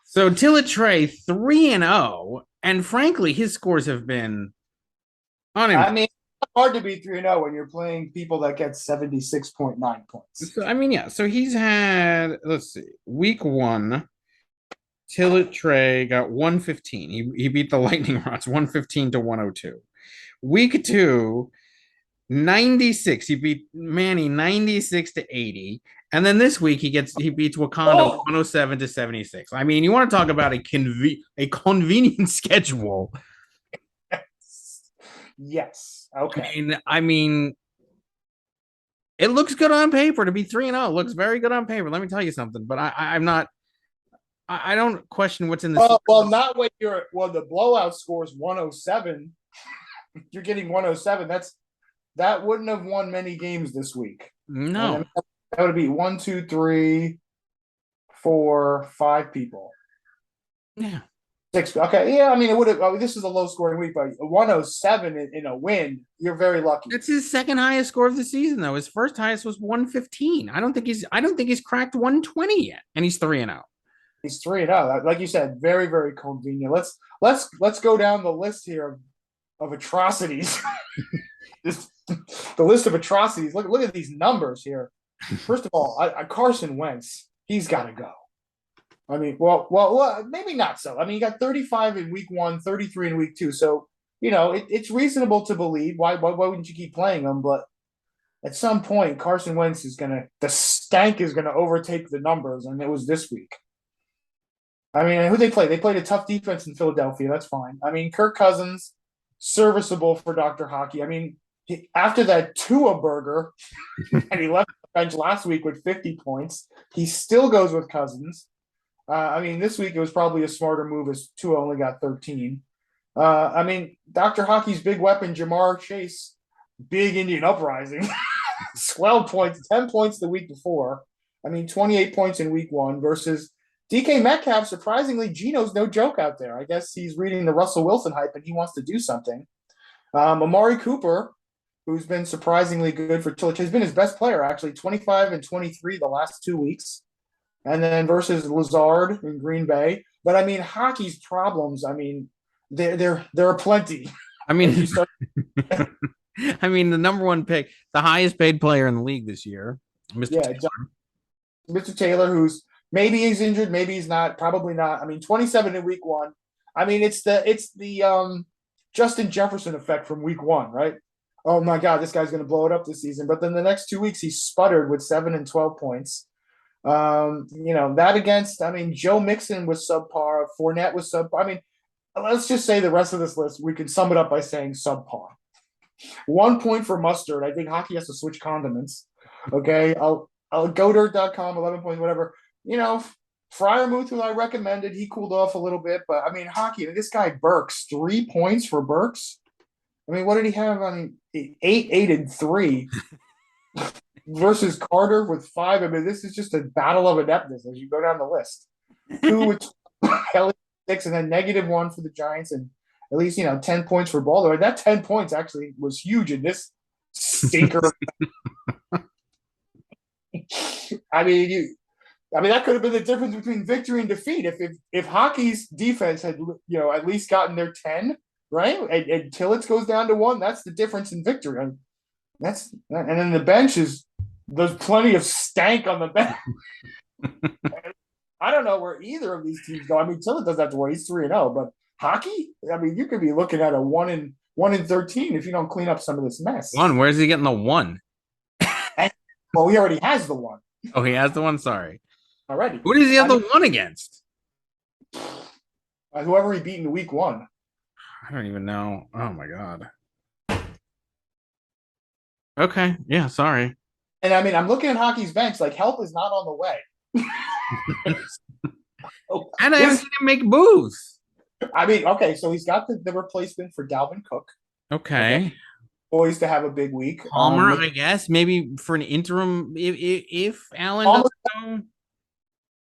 So Tillett Trey 3-0, and frankly, his scores have been I mean, it's hard to be 3-0 when you're playing people that get 76.9 points. So, I mean, yeah. So he's had, let's see, week 1, Tillett Trey got 115. He beat the Lightning Rods 115 to 102. Week 2, 96. He beat Manny 96 to 80. And then this week he beats Wakanda 107 to 76. I mean, you want to talk about a convenient schedule. Yes. Okay. I mean, it looks good on paper to be 3-0. It looks very good on paper. Let me tell you something. But I'm not. I don't question what's in the. Well, not when the blowout score is 107. You're getting 107. That wouldn't have won many games this week. No. That would be 1, 2, 3, 4, 5 people. Yeah. 6. Okay. Yeah. I mean, it would have. This is a low scoring week, but 107 in a win, you're very lucky. It's his second highest score of the season, though. His first highest was 115. I don't think he's cracked 120 yet, and he's 3-0. He's 3-0. Like you said, very, very convenient. Let's go down the list here of atrocities. The list of atrocities. Look at these numbers here. First of all, Carson Wentz, he's got to go. I mean, well, maybe not so. I mean, he got 35 in week 1, 33 in week 2. So, it's reasonable to believe. Why wouldn't you keep playing him? But at some point Carson Wentz the stank is gonna overtake the numbers, and it was this week. I mean, who they played? They played a tough defense in Philadelphia. That's fine. I mean, Kirk Cousins, serviceable for Dr. Hockey. I mean, after that Tua burger, and he left the bench last week with 50 points, he still goes with Cousins. I mean, this week it was probably a smarter move as Tua only got 13. I mean, Dr. Hockey's big weapon, Jamar Chase, big Indian uprising, 12 points, 10 points the week before. I mean, 28 points in week 1 versus DK Metcalf. Surprisingly, Gino's no joke out there. I guess he's reading the Russell Wilson hype and he wants to do something. Amari Cooper, who's been surprisingly good for Chilich, has been his best player, actually, 25 and 23 the last 2 weeks. And then versus Lazard in Green Bay. But I mean, hockey's problems, I mean, there are plenty. I mean, I mean, the number one pick, the highest paid player in the league this year, Mr. Taylor. Mr. Taylor, who's maybe he's injured, maybe he's not, probably not. I mean, 27 in week 1. I mean, it's the Justin Jefferson effect from week 1, right? Oh my God, this guy's going to blow it up this season. But then the next 2 weeks, he sputtered with 7 and 12 points. That against, I mean, Joe Mixon was subpar, Fournette was subpar. I mean, let's just say the rest of this list, we can sum it up by saying subpar. 1 point for mustard. I think hockey has to switch condiments. Okay, I'll GoDirt.com, 11 points, whatever. Fryermuth, who I recommended, he cooled off a little bit, but I mean, hockey. This guy Burks, 3 points for Burks. I mean, what did he have? I mean, 8 and 3 versus Carter with 5. I mean, this is just a battle of ineptness as you go down the list. 2 with 6, and then -1 for the Giants, and at least 10 points for Baldo. And that 10 points actually was huge in this stinker. I mean, that could have been the difference between victory and defeat if hockey's defense had at least gotten their 10, right? And Tillits goes down to 1. That's the difference in victory. And then the bench there's plenty of stank on the bench. I don't know where either of these teams go. I mean, Tillett doesn't have to worry; he's 3-0. But hockey, I mean, you could be looking at a 1 and 13 if you don't clean up some of this mess. Where's he getting the 1? Well, he already has the 1. Oh, he has the 1. Sorry. Already. Who does he have the 1 against? Whoever he beat in week 1. I don't even know. Oh my God. Okay. Yeah. Sorry. And I mean, I'm looking at hockey's bench. Like, help is not on the way. And I haven't seen him make moves. I mean, okay, so he's got the replacement for Dalvin Cook. Okay. Poised to have a big week. Palmer, I guess, maybe for an interim if Allen doesn't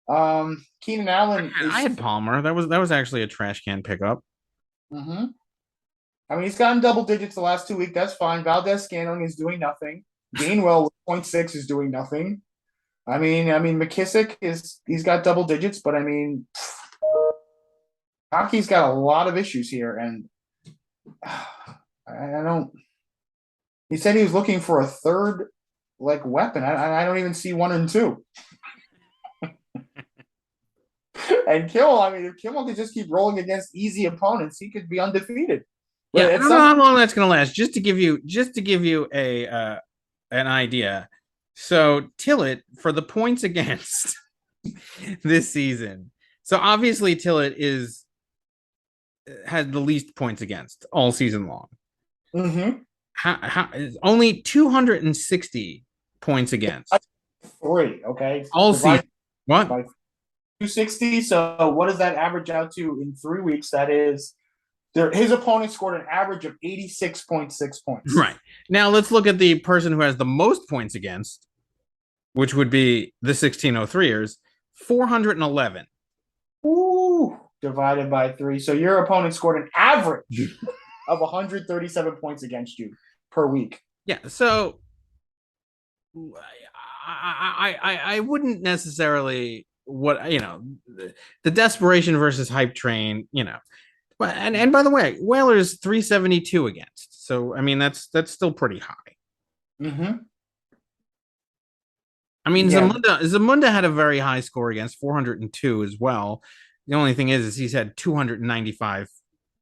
go. Keenan Allen. I had Palmer. That was actually a trash can pickup. Mm-hmm. I mean, he's gotten double digits the last 2 weeks. That's fine. Valdez-Scantling is doing nothing. Gainwell with 0.6 is doing nothing. I mean, McKissick he's got double digits, but I mean, hockey's got a lot of issues here, and I don't. He said he was looking for a third weapon. I don't even see 1 and 2. And Kimmel, I mean, if Kimmel could just keep rolling against easy opponents, he could be undefeated. Yeah, I don't know how long that's going to last. Just to give you a an idea. So Tillett for the points against this season. So obviously Tillett has the least points against all season long. Mm-hmm. How only 260 points against 3, okay? All season. What? 260. So what does that average out to in 3 weeks? That is, his opponent scored an average of 86.6 points. Right. Now let's look at the person who has the most points against, which would be the 1603ers, 411. Ooh, divided by 3. So your opponent scored an average of 137 points against you per week. Yeah. So I wouldn't necessarily the desperation versus hype train, But and by the way, Whalers 372 against. So I mean that's still pretty high. Mm-hmm. I mean, yeah. Zamunda had a very high score against 402 as well. The only thing is he's had 295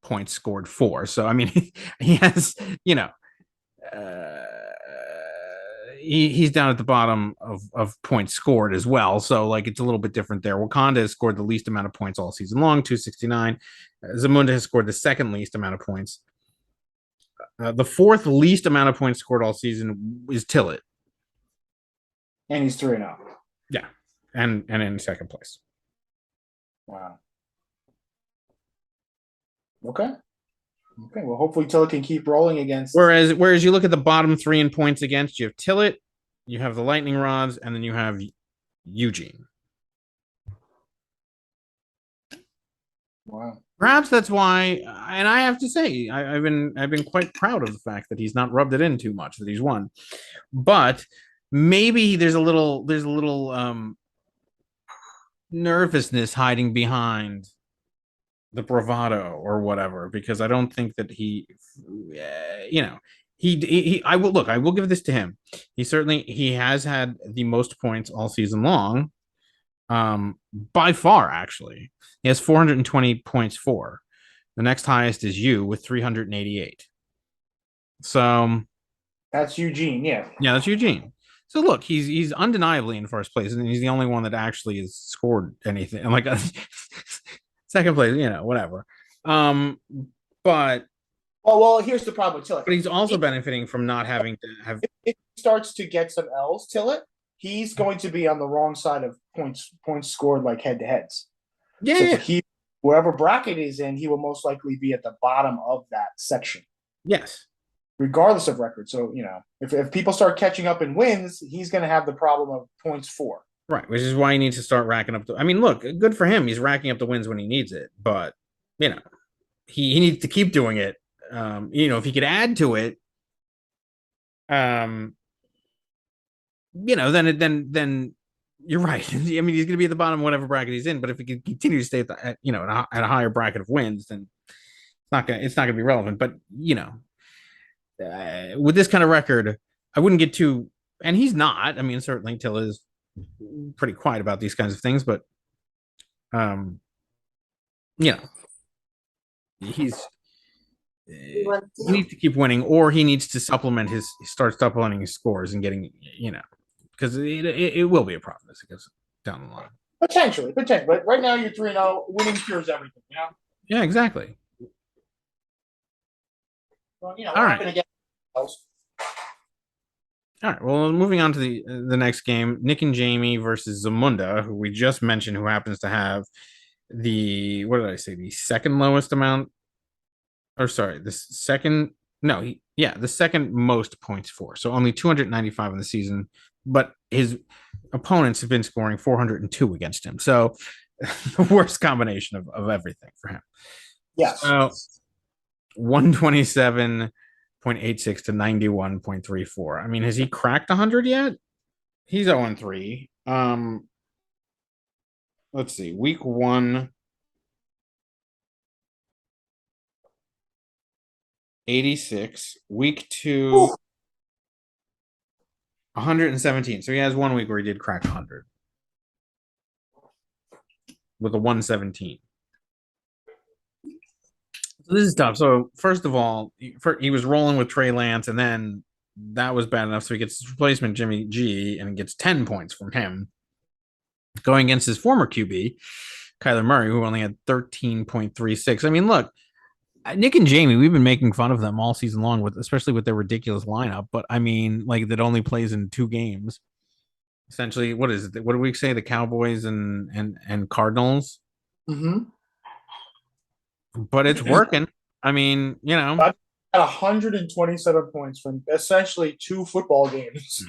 points scored for. So I mean, he has he's down at the bottom of points scored as well. So like it's a little bit different there. Wakanda has scored the least amount of points all season long, 269. Zamunda has scored the second least amount of points. The fourth least amount of points scored all season is Tillett. And he's 3-0. Yeah. And in second place. Wow. Okay. Okay. Well, hopefully Tillett can keep rolling against. Whereas you look at the bottom three in points against, you have Tillett, you have the Lightning Rods, and then you have Eugene. Wow. Perhaps that's why, and I have to say, I've been quite proud of the fact that he's not rubbed it in too much that he's won, but maybe there's a little nervousness hiding behind the bravado or whatever, because I don't think that he I will give this to him. He has had the most points all season long, by far. Actually, he has 420 points for. The next highest is you with 388. So that's Eugene. Yeah, that's Eugene. So look, he's undeniably in first place, and he's the only one that actually has scored anything. Like second place, whatever. But well, here's the problem with Tillett. But he's also benefiting from not having to have. If he starts to get some L's, Tillett, he's going to be on the wrong side of points scored, like head to heads. Yeah. So wherever bracket he's in, he will most likely be at the bottom of that section. Yes. Regardless of record. So, if people start catching up in wins, he's going to have the problem of points for. Right, which is why he needs to start racking up. Look, good for him. He's racking up the wins when he needs it, but he needs to keep doing it. If he could add to it, then you're right. He's going to be at the bottom of whatever bracket he's in. But if he can continue to stay at a higher bracket of wins, then it's not going to be relevant. But with this kind of record, I wouldn't get too. And he's not. Certainly Till is pretty quiet about these kinds of things, but he needs to keep winning, or he needs to start supplementing his scores and getting, because it will be a problem as it goes down the line. Potentially. But right now you're 3-0. Winning cures everything. Yeah, exactly. Well, all right. All right. Well, moving on to the next game, Nick and Jamie versus Zamunda, who we just mentioned, who happens to have the second lowest amount, or sorry, the second most points for. So only 295 in the season, but his opponents have been scoring 402 against him. So the worst combination of everything for him. Yes. So 127.86 to 91.34. Has he cracked 100 yet? He's 0-3. Let's see. Week 1, 86. Week 2, 117. So he has 1 week where he did crack 100 with a 117. So this is tough. So first of all, he was rolling with Trey Lance, and then that was bad enough. So he gets his replacement Jimmy G, and gets 10 points from him, going against his former QB, Kyler Murray, who only had 13.36. Look, Nick and Jamie, we've been making fun of them all season long, especially with their ridiculous lineup. But that only plays in 2 games. Essentially, what is it? What do we say? The Cowboys and Cardinals. Mm-hmm. But it's working. I got 127 points from essentially 2 football games.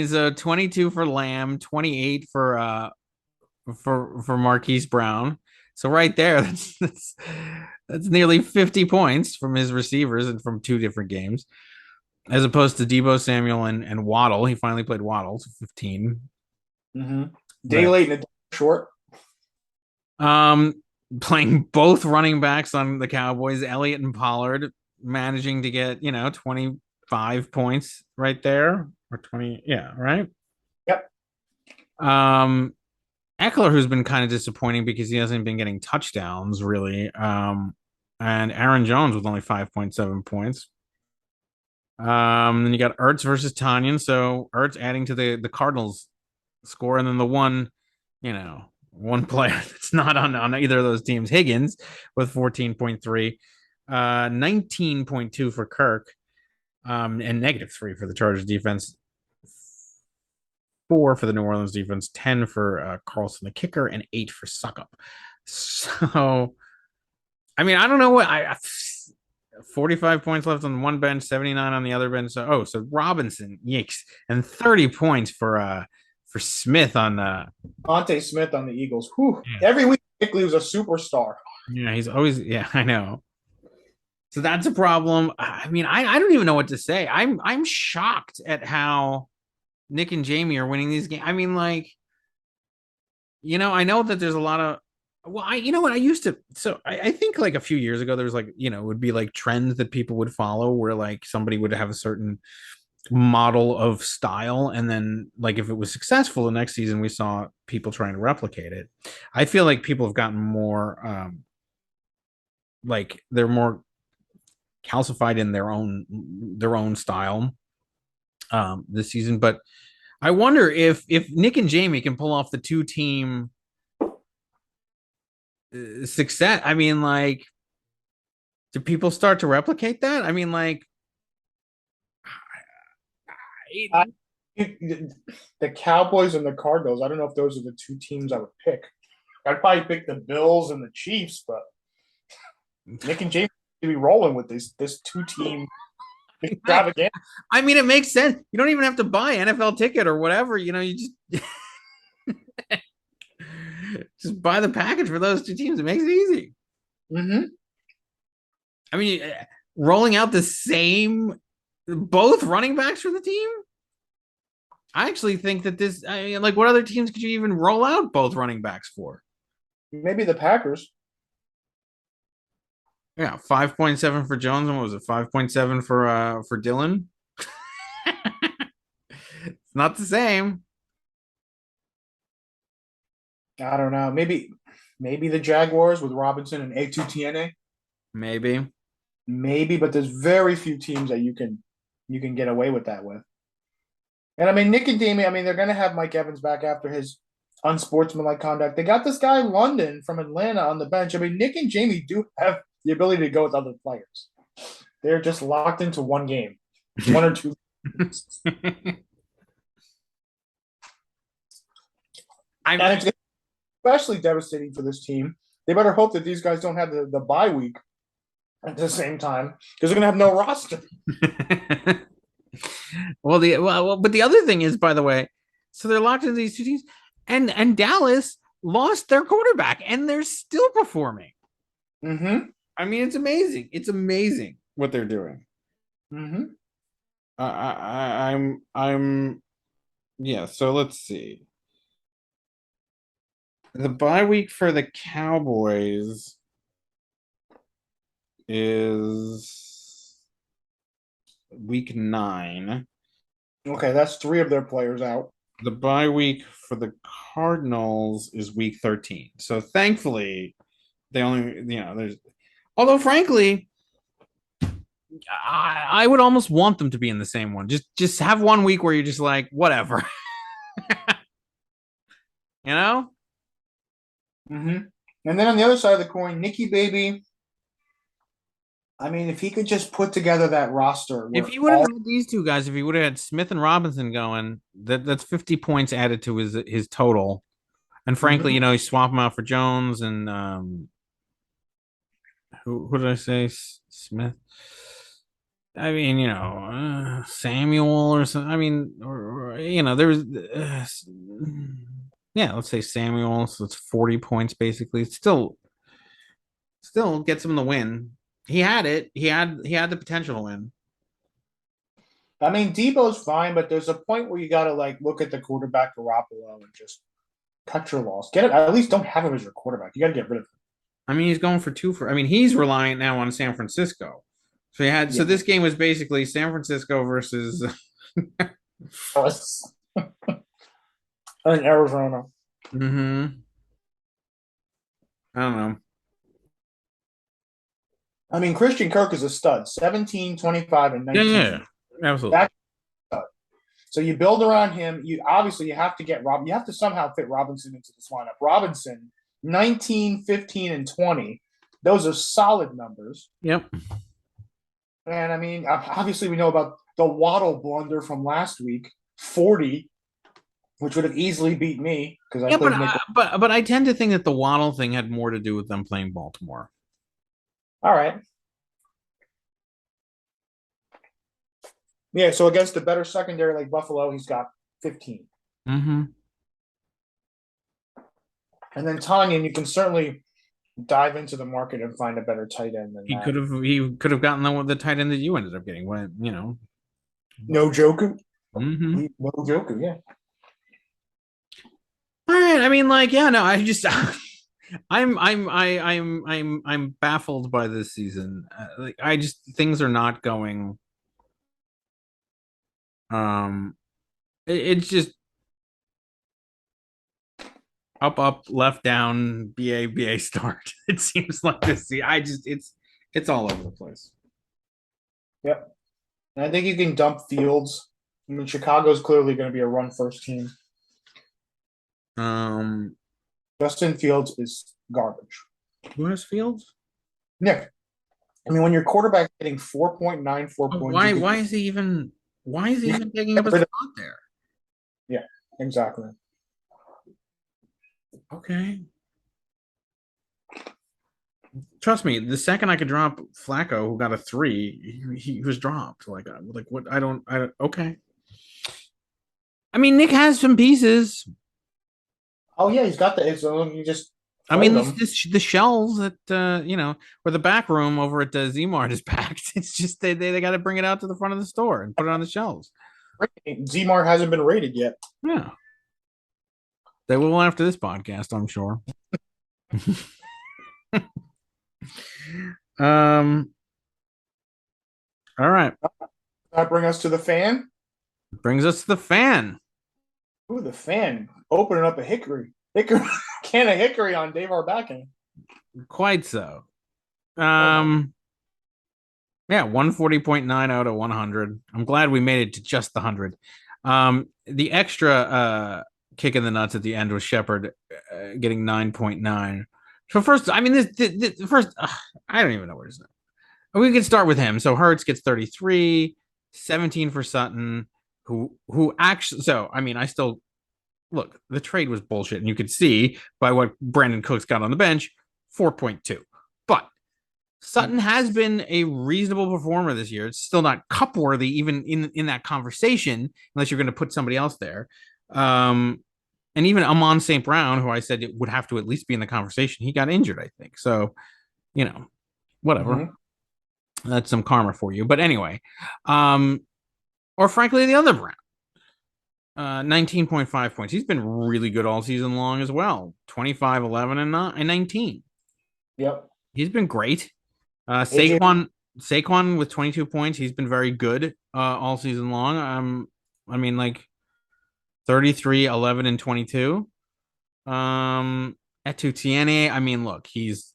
So 22 for Lamb, 28 for Marquise Brown. So right there, that's nearly 50 points from his receivers and from 2 different games, as opposed to Deebo Samuel and Waddle. He finally played Waddle, so 15. Mm-hmm. Day late and a day short. Playing both running backs on the Cowboys, Elliott and Pollard, managing to get 25 points right there, or 20. Yeah, right. Yep. Eckler, who's been kind of disappointing because he hasn't been getting touchdowns really. And Aaron Jones with only 5.7 points. Then you got Ertz versus Tanyan. So Ertz adding to the Cardinals score, and then the one player that's not on either of those teams, Higgins with 14.3, 19.2 for Kirk, and -3 for the Chargers defense, 4 for the New Orleans defense, 10 for Carlson the kicker, and 8 for Suckup. So, I mean, I don't know what I 45 points left on one bench, 79 on the other bench. So Robinson, yikes, and 30 points for Smith on Monte Smith on the Eagles. Whew. Every week, Bickley was a superstar. yeah, he's always I know. So that's a problem. I mean, I don't even know what to say. I'm shocked at how Nick and Jamie are winning these games. I mean, like, I know that there's a lot of you know what I used to I think like a few years ago there was like, it would be like trends that people would follow where like somebody would have a certain model of style, and then like if it was successful the next season we saw people trying to replicate it. I feel like people have gotten more like they're more calcified in their own style this season. But I wonder if Nick and Jamie can pull off the two team success. I mean, like, do people start to replicate that? I mean, like, The Cowboys and the Cardinals. I don't know if those are the two teams I would pick. I'd probably pick the Bills and the Chiefs, but Nick and James to be rolling with this two team extravaganza. I mean, it makes sense. You don't even have to buy NFL ticket or whatever. You just just buy the package for those two teams. It makes it easy. Mm-hmm. I mean, rolling out both running backs for the team. I actually think that like, what other teams could you even roll out both running backs for? Maybe the Packers. Yeah, 5.7 for Jones, and what was it? 5.7 for Dylan. It's not the same. I don't know. Maybe the Jaguars with Robinson and A2TNA. Maybe, but there's very few teams that you can get away with that with. And I mean, Nick and Jamie, I mean, they're going to have Mike Evans back after his unsportsmanlike conduct. They got this guy London from Atlanta on the bench. I mean, Nick and Jamie do have the ability to go with other players. They're just locked into one game, one or two. And it's especially devastating for this team. They better hope that these guys don't have the bye week at the same time, because they're going to have no roster. But the other thing is, by the way, so they're locked into these two teams, and Dallas lost their quarterback, and they're still performing. Mm-hmm. I mean, it's amazing. It's amazing what they're doing. Mm-hmm. Yeah. So let's see. The bye week for the Cowboys is week 9. Okay, that's 3 of their players out. The bye week for the Cardinals is week 13. So thankfully, they only, there's, although frankly, I would almost want them to be in the same one. Just have one week where you're just like, whatever. Mm-hmm. And then on the other side of the coin, Nicky Baby. I mean, if he could just put together that roster. If he would have had these two guys, if he would have had Smith and Robinson going, that's 50 points added to his total. And frankly, you swap him out for Jones and who did I say? Smith. I mean, Samuel or something. I mean, there was, let's say Samuel. So it's 40 points basically. It still gets him the win. He had it. He had the potential to win. I mean, Debo's fine, but there's a point where you got to like look at the quarterback Garoppolo and just cut your loss. Get it. At least don't have him as your quarterback. You got to get rid of him. I mean, he's going for 2 I mean, he's reliant now on San Francisco. So so this game was basically San Francisco versus and Arizona. Mm-hmm. I don't know. I mean, Christian Kirk is a stud. 17, 25, and 19. Absolutely. That so you build around him. You obviously you have to get Rob. You have to somehow fit Robinson into this lineup. Robinson, 19, 15, and 20. Those are solid numbers. Yep. And I mean, obviously we know about the Waddle blunder from last week, 40, which would have easily beat me because I Yeah, played nickel. but I tend to think that the Waddle thing had more to do with them playing Baltimore. All right. Yeah, so against a better secondary like Buffalo, he's got 15. Mm-hmm. And then Tanyan, you can certainly dive into the market and find a better tight end than He that. could have gotten the tight end that you ended up getting. When you know, No Joku. mm-hmm. No Joku, yeah. All right. I mean, like, yeah, no, I just I'm baffled by this season. Like, I just things are not going. It's just up, left, down, BA, start. It seems like this. I just it's all over the place. Yep. And I think you can dump Fields. I mean, Chicago's clearly going to be a run first team. Justin Fields is garbage. Who has Fields? Nick, I mean, when your quarterback getting 4.94 points, Why is he even taking up a spot there? Yeah, exactly. Okay. Trust me, the second I could drop Flacco, who got a 3, he was dropped. Like what? I don't. Okay. I mean, Nick has some pieces. Oh yeah, he's got the. You just. I mean, the shelves at or the back room over at Zmart is packed. It's just they got to bring it out to the front of the store and put it on the shelves. Zmart hasn't been rated yet. Yeah, they will after this podcast, I'm sure. All right. That brings us to the fan. Brings us to the fan. Ooh, the fan opening up a hickory can of hickory on Dave Arbakin. Quite so. Yeah, 140.9 out of 100. I'm glad we made it to just the 100. The extra kick in the nuts at the end was Shepard getting 9.9. So first, I mean, this first, I don't even know where to start. We can start with him. So Hurts gets 33, 17 for Sutton, who actually. So I mean, I still look. The trade was bullshit, and you could see by what Brandon Cooks got on the bench, 4.2. But Sutton has been a reasonable performer this year. It's still not cup worthy, even in that conversation, unless you're going to put somebody else there. And even Amon St. Brown, who I said it would have to at least be in the conversation, he got injured, I think. So, whatever. Mm-hmm. That's some karma for you. But anyway, or frankly, the other Brown, 19.5 points. He's been really good all season long as well. 25, 11, and 19. Yep. He's been great. Saquon with 22 points. He's been very good all season long. I mean, like 33, 11, and 22. Etienne, I mean, look, he's,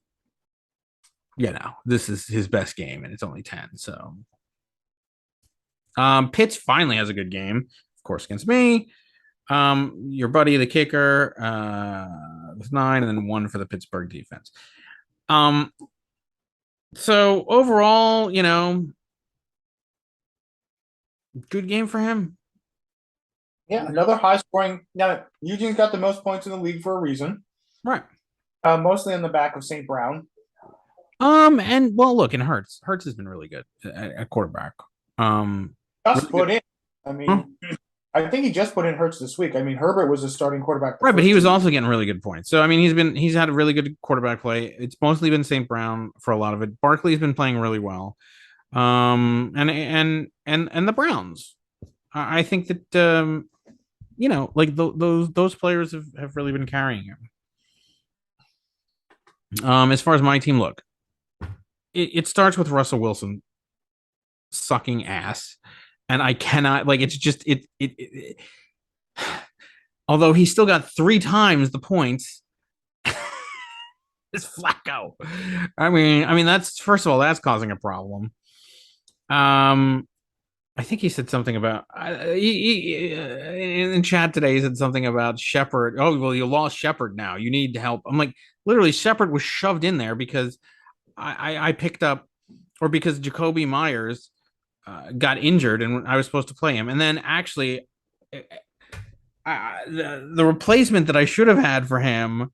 this is his best game, and it's only 10. So, Pitts finally has a good game, of course, against me. Your buddy, the kicker, with 9, and then 1 for the Pittsburgh defense. So overall, good game for him. Yeah, another high scoring. Now, Eugene's got the most points in the league for a reason. Right. Mostly on the back of St. Brown. And well, look, and Hurts has been really good at quarterback. Just put in. I mean, I think he just put in Hurts this week. I mean, Herbert was a starting quarterback. Right, but he was also getting really good points. So I mean, he's had a really good quarterback play. It's mostly been St. Brown for a lot of it. Barkley's been playing really well. And the Browns. I think that like those players have really been carrying him. As far as my team, look, it starts with Russell Wilson sucking ass, and I cannot, like, it's just it although he still got 3 times the points. It's Flacco. I mean that's, first of all, that's causing a problem. I I think he said something about in chat today. He said something about Shepard. Oh well, you lost Shepard now. You need help. I'm like, literally, Shepard was shoved in there because I picked up, or because Jacoby Myers got injured and I was supposed to play him, and then actually, the replacement that I should have had for him,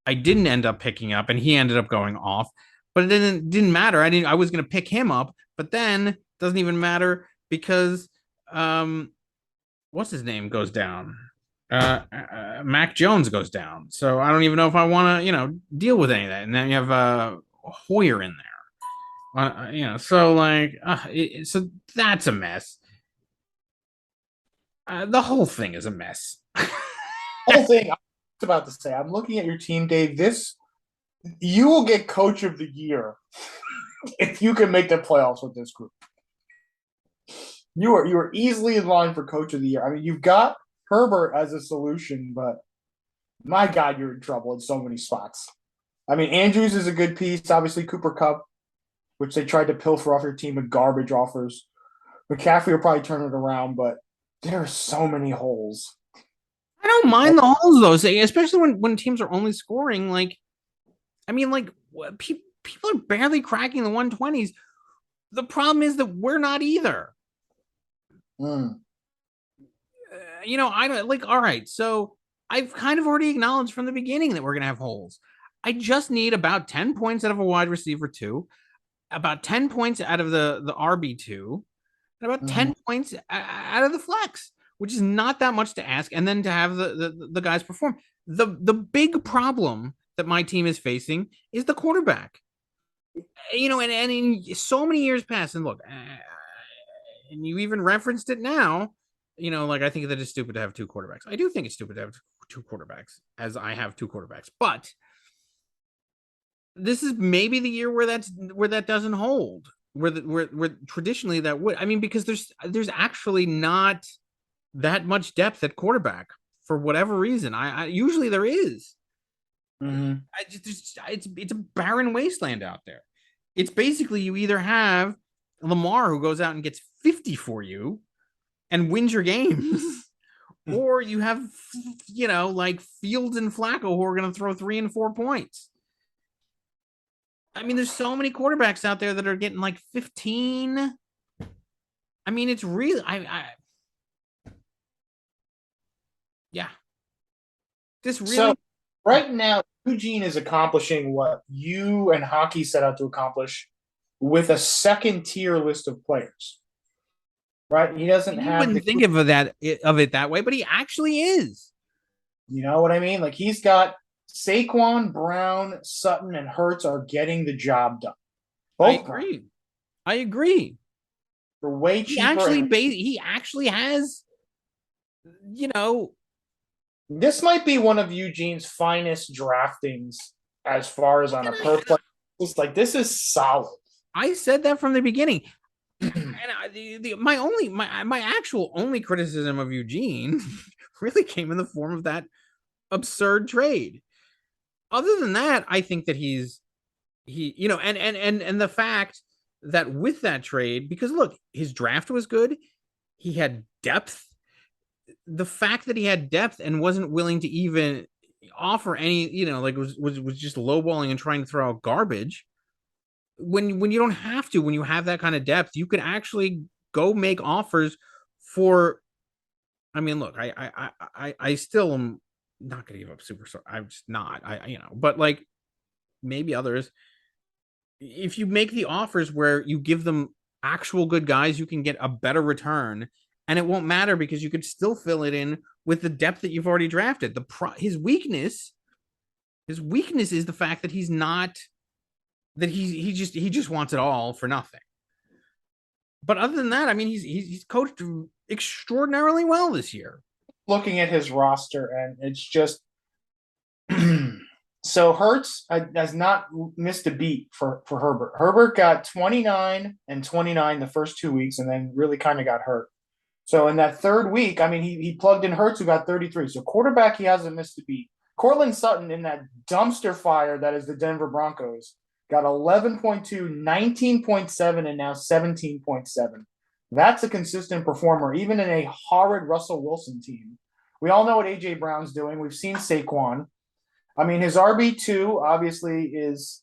I didn't end up picking up, and he ended up going off. But it didn't matter. I was going to pick him up, but then it doesn't even matter because what's his name goes down. Mac Jones goes down. So I don't even know if I want to, deal with any of that. And then you have Hoyer in there. So like, so that's a mess. The whole thing is a mess. Whole thing. I was about to say, I'm looking at your team, Dave. You will get Coach of the Year if you can make the playoffs with this group. You are easily in line for Coach of the Year. I mean, you've got Herbert as a solution, but my God, you're in trouble in so many spots. I mean, Andrews is a good piece. Obviously, Cooper Kupp, which they tried to pilfer off your team with garbage offers. McCaffrey will probably turn it around, but there are so many holes. I don't mind the holes though, especially when teams are only scoring people are barely cracking the 120s. The problem is that we're not either. I don't like. All right, so I've kind of already acknowledged from the beginning that we're gonna have holes. I just need about 10 points out of a wide receiver 2, about 10 points out of the RB2, and about 10 points out of the flex, which is not that much to ask, and then to have the guys perform. The big problem that my team is facing is the quarterback. And in so many years past, and look, and you even referenced it now, I think that it's stupid to have 2 quarterbacks. I do think it's stupid to have 2 quarterbacks, as I have 2 quarterbacks, but this is maybe the year where that doesn't hold, where traditionally that would. I mean, because there's actually not that much depth at quarterback for whatever reason. I usually there is. It's a barren wasteland out there. It's basically you either have Lamar who goes out and gets 50 for you and wins your games, or you have like Fields and Flacco who are going to throw 3 and 4 points. I mean, there's so many quarterbacks out there that are getting like 15. I mean, it's really yeah. This really. So right now, Eugene is accomplishing what you and hockey set out to accomplish with a second tier list of players. Right? He doesn't have. Wouldn't think of it that way, but he actually is. You know what I mean? Like he's got Saquon, Brown, Sutton, and Hurts are getting the job done. Both I agree. For way cheaper. He actually has. This might be one of Eugene's finest draftings as far as on a per play. It's like this is solid. I said that from the beginning. And my actual only criticism of Eugene really came in the form of that absurd trade. Other than that, I think that and the fact that with that trade, because look, his draft was good, he had depth. The fact that he had depth and wasn't willing to even offer any, was just lowballing and trying to throw out garbage. When you don't have to, when you have that kind of depth, you can actually go make offers for. I mean, look, I still am not going to give up superstar. I'm just not. But like maybe others, if you make the offers where you give them actual good guys, you can get a better return, and it won't matter because you could still fill it in with the depth that you've already drafted. His weakness is the fact that he's not. That he just wants it all for nothing. But other than that, I mean, he's coached extraordinarily well this year. Looking at his roster, and it's just so Hurts has not missed a beat for Herbert. Herbert got 29 and 29 the first 2 weeks, and then really kind of got hurt. So in that third week, I mean, he plugged in Hurts, who got 33. So quarterback, he hasn't missed a beat. Cortland Sutton in that dumpster fire that is the Denver Broncos got 11.2, 19.7, and now 17.7. That's a consistent performer, even in a horrid Russell Wilson team. We all know what A.J. Brown's doing. We've seen Saquon. I mean, his RB2 obviously is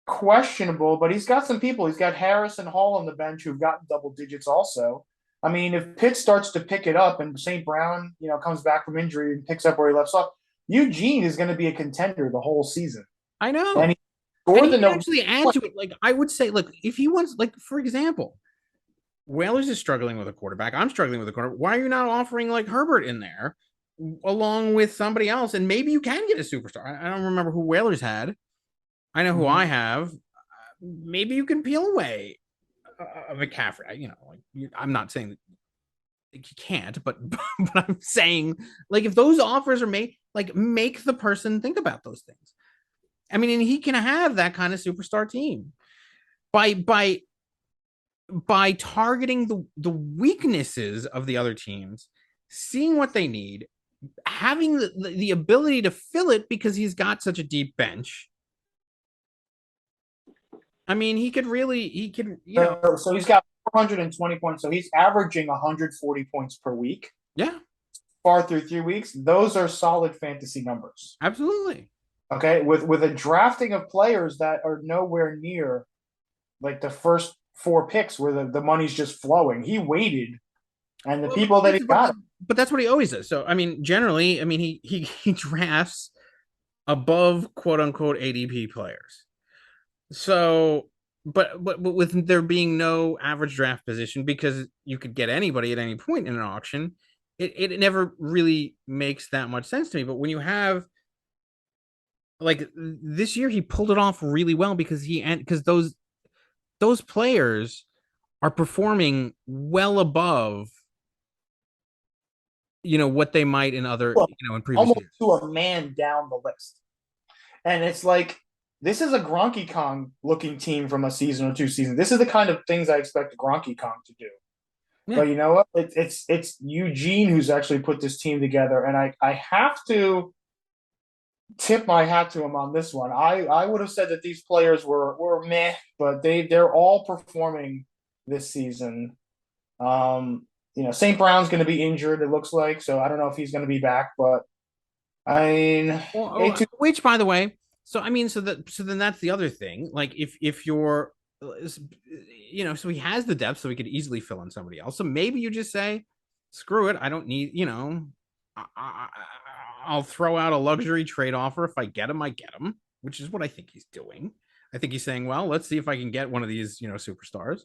questionable, but he's got some people. He's got Harris and Hall on the bench who've gotten double digits also. I mean, if Pitt starts to pick it up and St. Brown, comes back from injury and picks up where he left off, Eugene is going to be a contender the whole season. I know. And he And scored he the can no. actually add to it. Like, I would say, like, if he wants, like, for example, Whalers is struggling with a quarterback. I'm struggling with a quarterback. Why are you not offering, like, Herbert in there along with somebody else? And maybe you can get a superstar. I don't remember who Whalers had. I know who I have. Maybe you can peel away McCaffrey. I'm not saying that you can't, but I'm saying, like, if those offers are made, like, make the person think about those things. I mean, and he can have that kind of superstar team by targeting the weaknesses of the other teams, seeing what they need, having the ability to fill it because he's got such a deep bench. I mean, he could, So he's got 420 points. So he's averaging 140 points per week. Yeah, Far through 3 weeks. Those are solid fantasy numbers. absolutely. Okay, with a drafting of players that are nowhere near like the first 4 picks where the money's just flowing. He waited, and the people that he got. But that's what he always does. So I mean, generally, I mean, he drafts above quote unquote ADP players. So, but with there being no average draft position because you could get anybody at any point in an auction, it never really makes that much sense to me. But when you have, like, this year, he pulled it off really well because those players are performing well above what they might in other in previous almost years. to a man down the list. And it's like, this is a Gronky Kong looking team from a season or 2 seasons. This is the kind of things I expect a Gronky Kong to do. Yeah. But you know what? It's Eugene who's actually put this team together, and I have to tip my hat to him on this one. I would have said that these players were meh, but they're all performing this season. St. Brown's going to be injured, it looks like, so I don't know if he's going to be back, but I mean, which, by the way, so I mean, so then that's the other thing. Like, if you're, so he has the depth, so he could easily fill in somebody else. So maybe you just say, screw it, I don't need, I'll throw out a luxury trade offer. If I get him, I get him, which is what I think he's doing. I think he's saying, well, let's see if I can get one of these, superstars.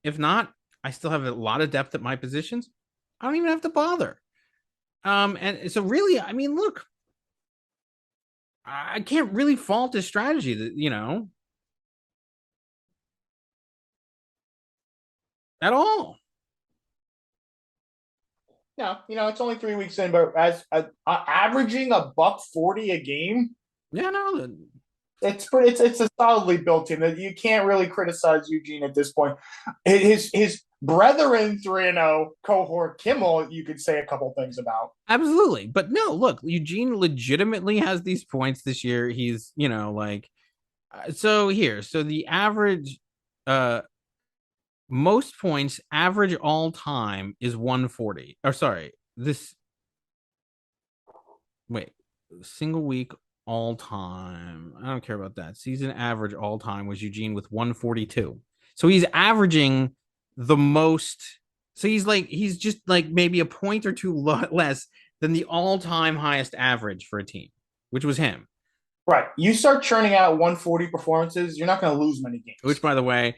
If not, I still have a lot of depth at my positions. I don't even have to bother. And so really, I mean, look, I can't really fault his strategy that, at all. No, it's only 3 weeks in, but as averaging $140 a game. Yeah, no, it's a solidly built team that you can't really criticize Eugene at this point. His brethren 3-0 cohort Kimmel, you could say a couple things about. Absolutely, but no, look, Eugene legitimately has these points this year. He's so the average, most points average all time is 140. Or sorry, single week all time. I don't care about that. Season average all time was Eugene with 142. So he's averaging the most. So he's just like maybe a point or two less than the all-time highest average for a team, which was him. Right. You start churning out 140 performances, you're not going to lose many games. Which, by the way,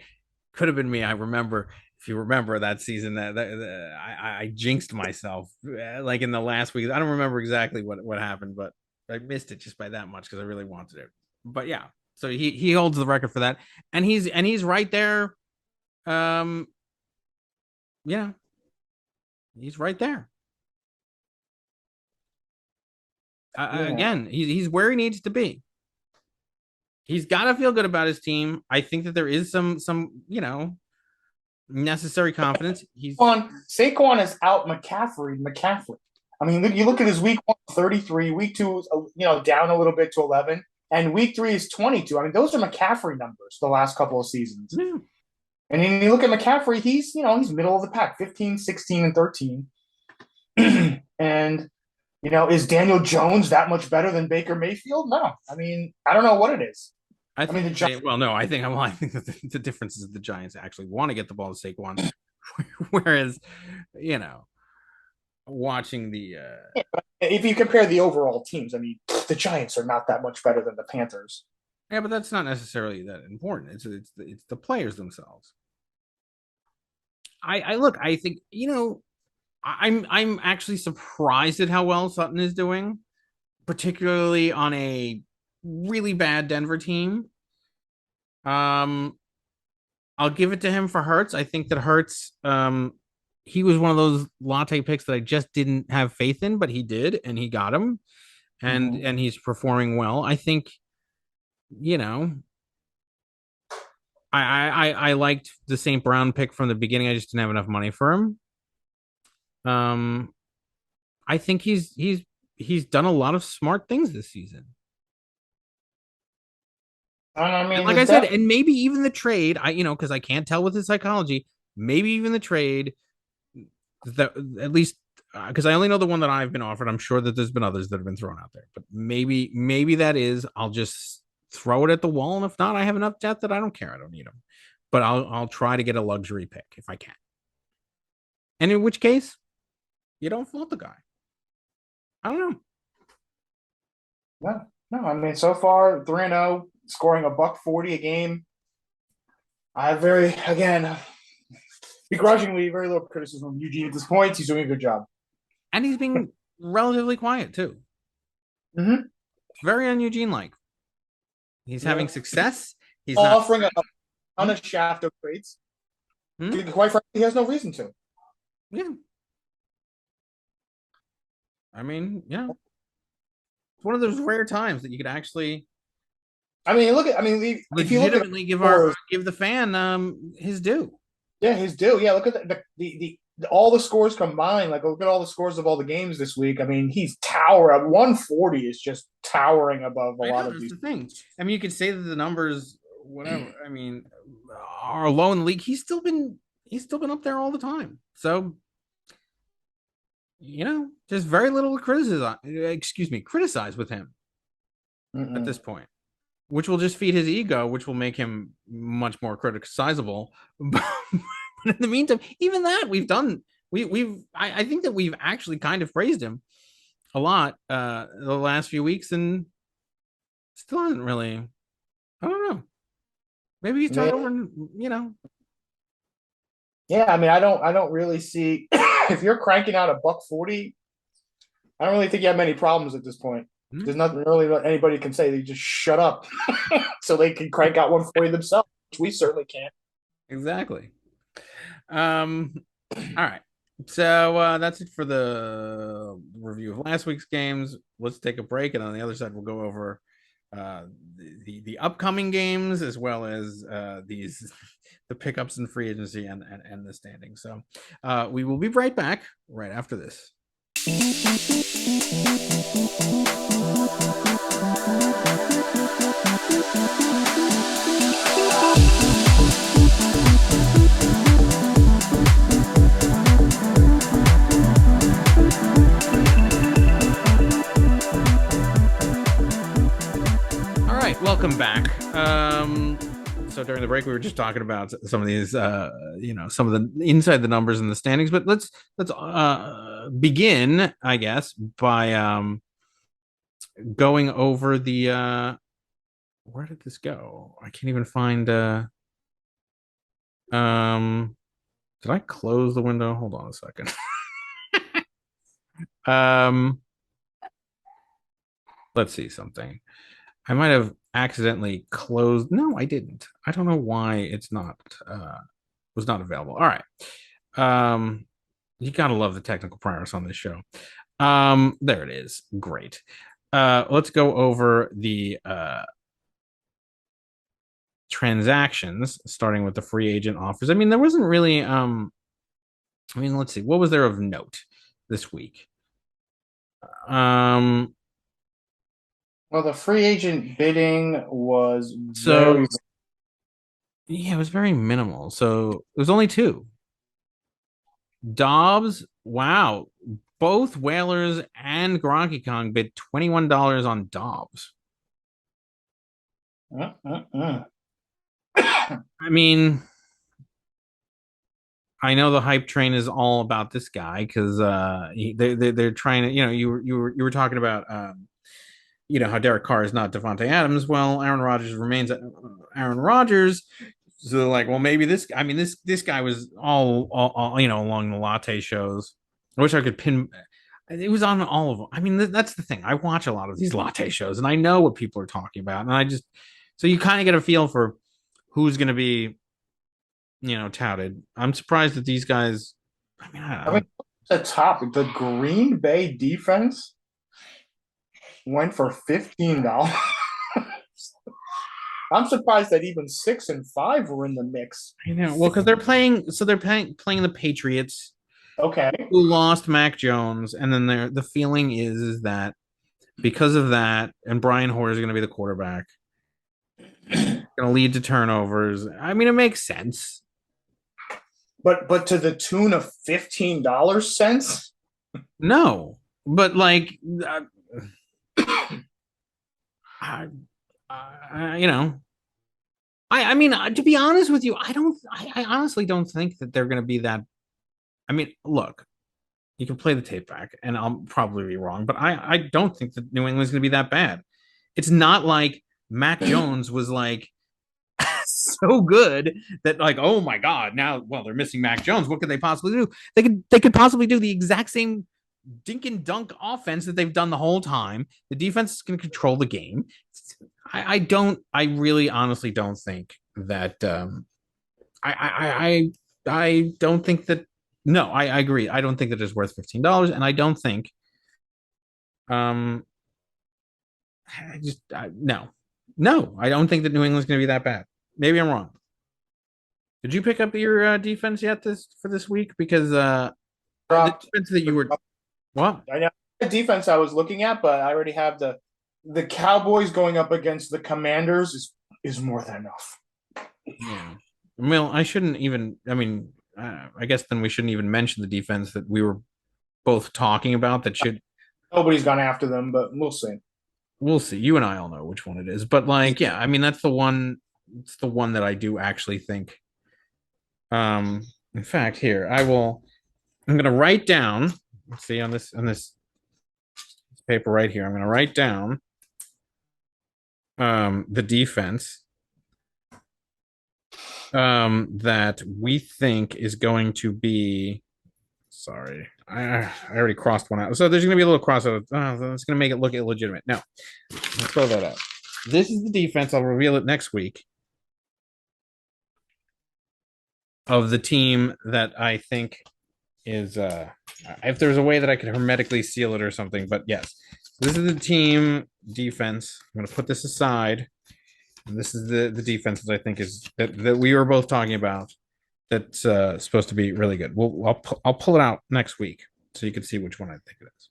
could have been me. I remember, if you remember that season, that I jinxed myself like in the last week. I don't remember exactly what happened, but I missed it just by that much because I really wanted it. But yeah, so he holds the record for that, and he's right there. Yeah, he's right there. Again, he's where he needs to be. He's got to feel good about his team. I think that there is some necessary confidence. Saquon is out McCaffrey. I mean, you look at his week 1, 33, week 2, down a little bit to 11, and week 3 is 22. I mean, those are McCaffrey numbers the last couple of seasons. Yeah. And then you look at McCaffrey, he's middle of the pack, 15, 16, and 13. And is Daniel Jones that much better than Baker Mayfield? No. I mean, I don't know what it is. I I mean, think no, I think that the difference is the Giants actually want to get the ball to Saquon, whereas watching the if you compare the overall teams, I mean, the Giants are not that much better than the Panthers. yeah, but that's not necessarily that important. It's the players themselves. I look. I think I'm actually surprised at how well Sutton is doing, particularly on a really bad Denver team. I'll give it to him for Hurts. I think that Hurts, he was one of those latte picks that I just didn't have faith in, but he did, and he got him, and he's performing well. I think, you know, I liked the St. Brown pick from the beginning. I just didn't have enough money for him. I think he's done a lot of smart things this season. I mean, And like I said, and maybe even the trade, because I can't tell with his psychology, maybe even the trade that at least because I only know the one that I've been offered. I'm sure that there's been others that have been thrown out there, but maybe that is. I'll just throw it at the wall, and if not, I have enough depth that I don't care. I don't need him, but I'll try to get a luxury pick if I can. And in which case, you don't fault the guy. I don't know. No. I mean, so far 3-0, scoring $140 a game. I again begrudgingly very little criticism of Eugene at this point. He's doing a good job, and he's being relatively quiet too. Mm-hmm. Very un-Eugene-like. He's having success. He's offering a ton of shaft upgrades. Quite frankly, he has no reason to. Yeah. I mean, it's one of those rare times that you could actually. I mean, legitimately give the fan his due. Yeah, his due. Yeah, look at the all the scores combined. Like, look at all the scores of all the games this week. I mean, he's towering. 140 is just towering above a lot of these things. I mean, you could say that the numbers, whatever. I mean, are low in the league. He's still been up there all the time. So, there's very little criticize with him at this point, which will just feed his ego, which will make him much more criticizable. But in the meantime, even that we've done, I think that we've actually kind of praised him a lot the last few weeks, and still hasn't really. I don't know. Maybe he's turned over, Yeah, I mean, I don't really see if you're cranking out $140. I don't really think you have many problems at this point. There's nothing really that anybody can say. They just shut up so they can crank out 140 themselves, which we certainly can't. Exactly. All right. So that's it for the review of last week's games. Let's take a break, and on the other side, we'll go over the upcoming games as well as the pickups and free agency and the standings. So we will be right back right after this. All right, welcome back. So during the break, we were just talking about some of these, some of the inside the numbers and the standings. But let's begin, I guess, by going over the. Where did this go? I can't even find. Did I close the window? Hold on a second. Let's see something. I might have accidentally closed. No, I didn't. I don't know why it's not was not available. All right. You gotta love the technical prowess on this show. There it is. Great. Let's go over the transactions, starting with the free agent offers. I mean, there wasn't really let's see, what was there of note this week? Well, the free agent bidding was Yeah, it was very minimal. So it was only two. Dobbs, wow. Both Whalers and Gronky Kong bid $21 on Dobbs. I mean, I know the hype train is all about this guy because they're trying to, you were talking about how Derek Carr is not Devontae Adams. Well, Aaron Rodgers remains Aaron Rodgers. So like, well, maybe this guy was all along the latte shows. I wish I could pin. It was on all of them. I mean, that's the thing. I watch a lot of these latte shows, and I know what people are talking about, and I just so you kind of get a feel for who's going to be, touted. I'm surprised that these guys. I mean, the top, the Green Bay defense went for $15. I'm surprised that even 6 and 5 were in the mix. I know. Well, because they're playing, so they're playing the Patriots, Okay. who lost Mac Jones, and then the feeling is that because of that, and Brian Hoyer is going to be the quarterback, going to lead to turnovers. I mean, it makes sense. But to the tune of $15 cents? No, but like, you know, I mean, to be honest with you, I honestly don't think that they're going to be that. I mean, look, you can play the tape back, and I'll probably be wrong, but I don't think that New England's going to be that bad. It's not like Mac Jones was like so good that like, oh my god, now well they're missing Mac Jones. What could they possibly do? They could possibly do the exact same dink and dunk offense that they've done the whole time. The defense can control the game. I really honestly don't think that I don't think that no, I agree. I don't think that it's worth $15, and I don't think um no, I don't think that New England's going to be that bad. Maybe I'm wrong. Did you pick up your defense yet this week? Because the defense that you were what? I know the defense I was looking at, but I already have the Cowboys going up against the Commanders is more than enough. Yeah. Well, I shouldn't even. I mean, I guess then we shouldn't even mention the defense that we were both talking about. That should. Nobody's gone after them, but we'll see. We'll see. You and I all know which one it is, but like, yeah, I mean, that's the one. It's the one that I do actually think. In fact, here I will. I'm going to write down. Let's see on this paper right here. I'm going to write down the defense that we think is going to be. Sorry, I already crossed one out. So there's going to be a little crossover. It's going to make it look illegitimate. No, let's throw that out. This is the defense. I'll reveal it next week of the team that I think is if there's a way that I could hermetically seal it or something, but yes, this is the team defense. I'm going to put this aside. And this is the defense that I think is that we were both talking about. That's supposed to be really good. I'll pull it out next week so you can see which one I think it is.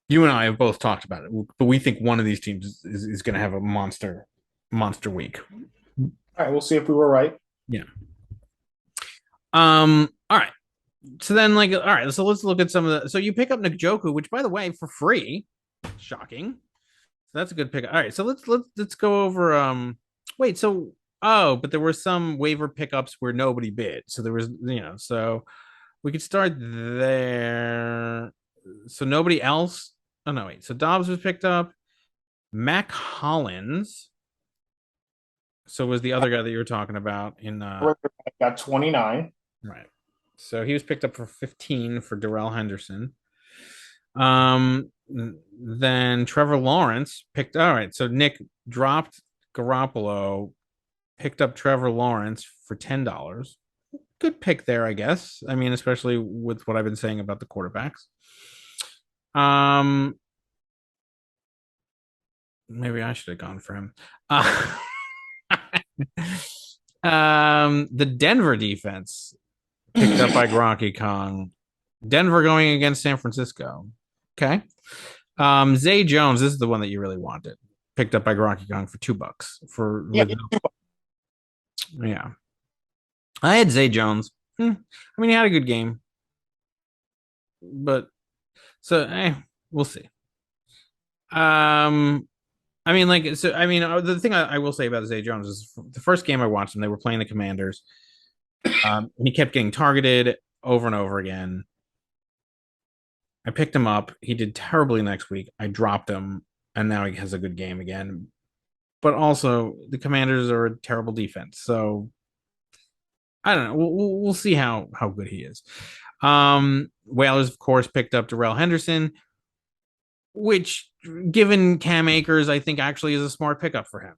You and I have both talked about it, but we think one of these teams is going to have a monster week. All right, we'll see if we were right. Yeah. All right. So then, like, all right. So let's look at some of the. So you pick up Njoku, which, by the way, for free. Shocking. So that's a good pick. All right. So let's go over. Wait. So but there were some waiver pickups where nobody bid. So there was, so we could start there. So nobody else. Oh no, wait. So Dobbs was picked up. Mac Hollins. So was the other guy that you were talking about in got 29. Right. So he was picked up for 15 for Darrell Henderson. Then Trevor Lawrence picked. All right. So Nick dropped Garoppolo, picked up Trevor Lawrence for $10. Good pick there, I guess. I mean, especially with what I've been saying about the quarterbacks. Maybe I should have gone for him. The Denver defense picked up by Gronky Kong. Denver going against San Francisco. Okay. Zay Jones, this is the one that you really wanted. Picked up by Gronky Kong for $2 for Yeah. I had Zay Jones. I mean, he had a good game, but we'll see. I mean, like, so I mean, the thing I will say about Zay Jones is the first game I watched him, they were playing the Commanders, and he kept getting targeted over and over again. I picked him up. He did terribly next week. I dropped him, and now he has a good game again. But also, the Commanders are a terrible defense, so I don't know. We'll see how good he is. Whalers, of course, picked up Darrell Henderson, which, given Cam Akers, I think actually is a smart pickup for him.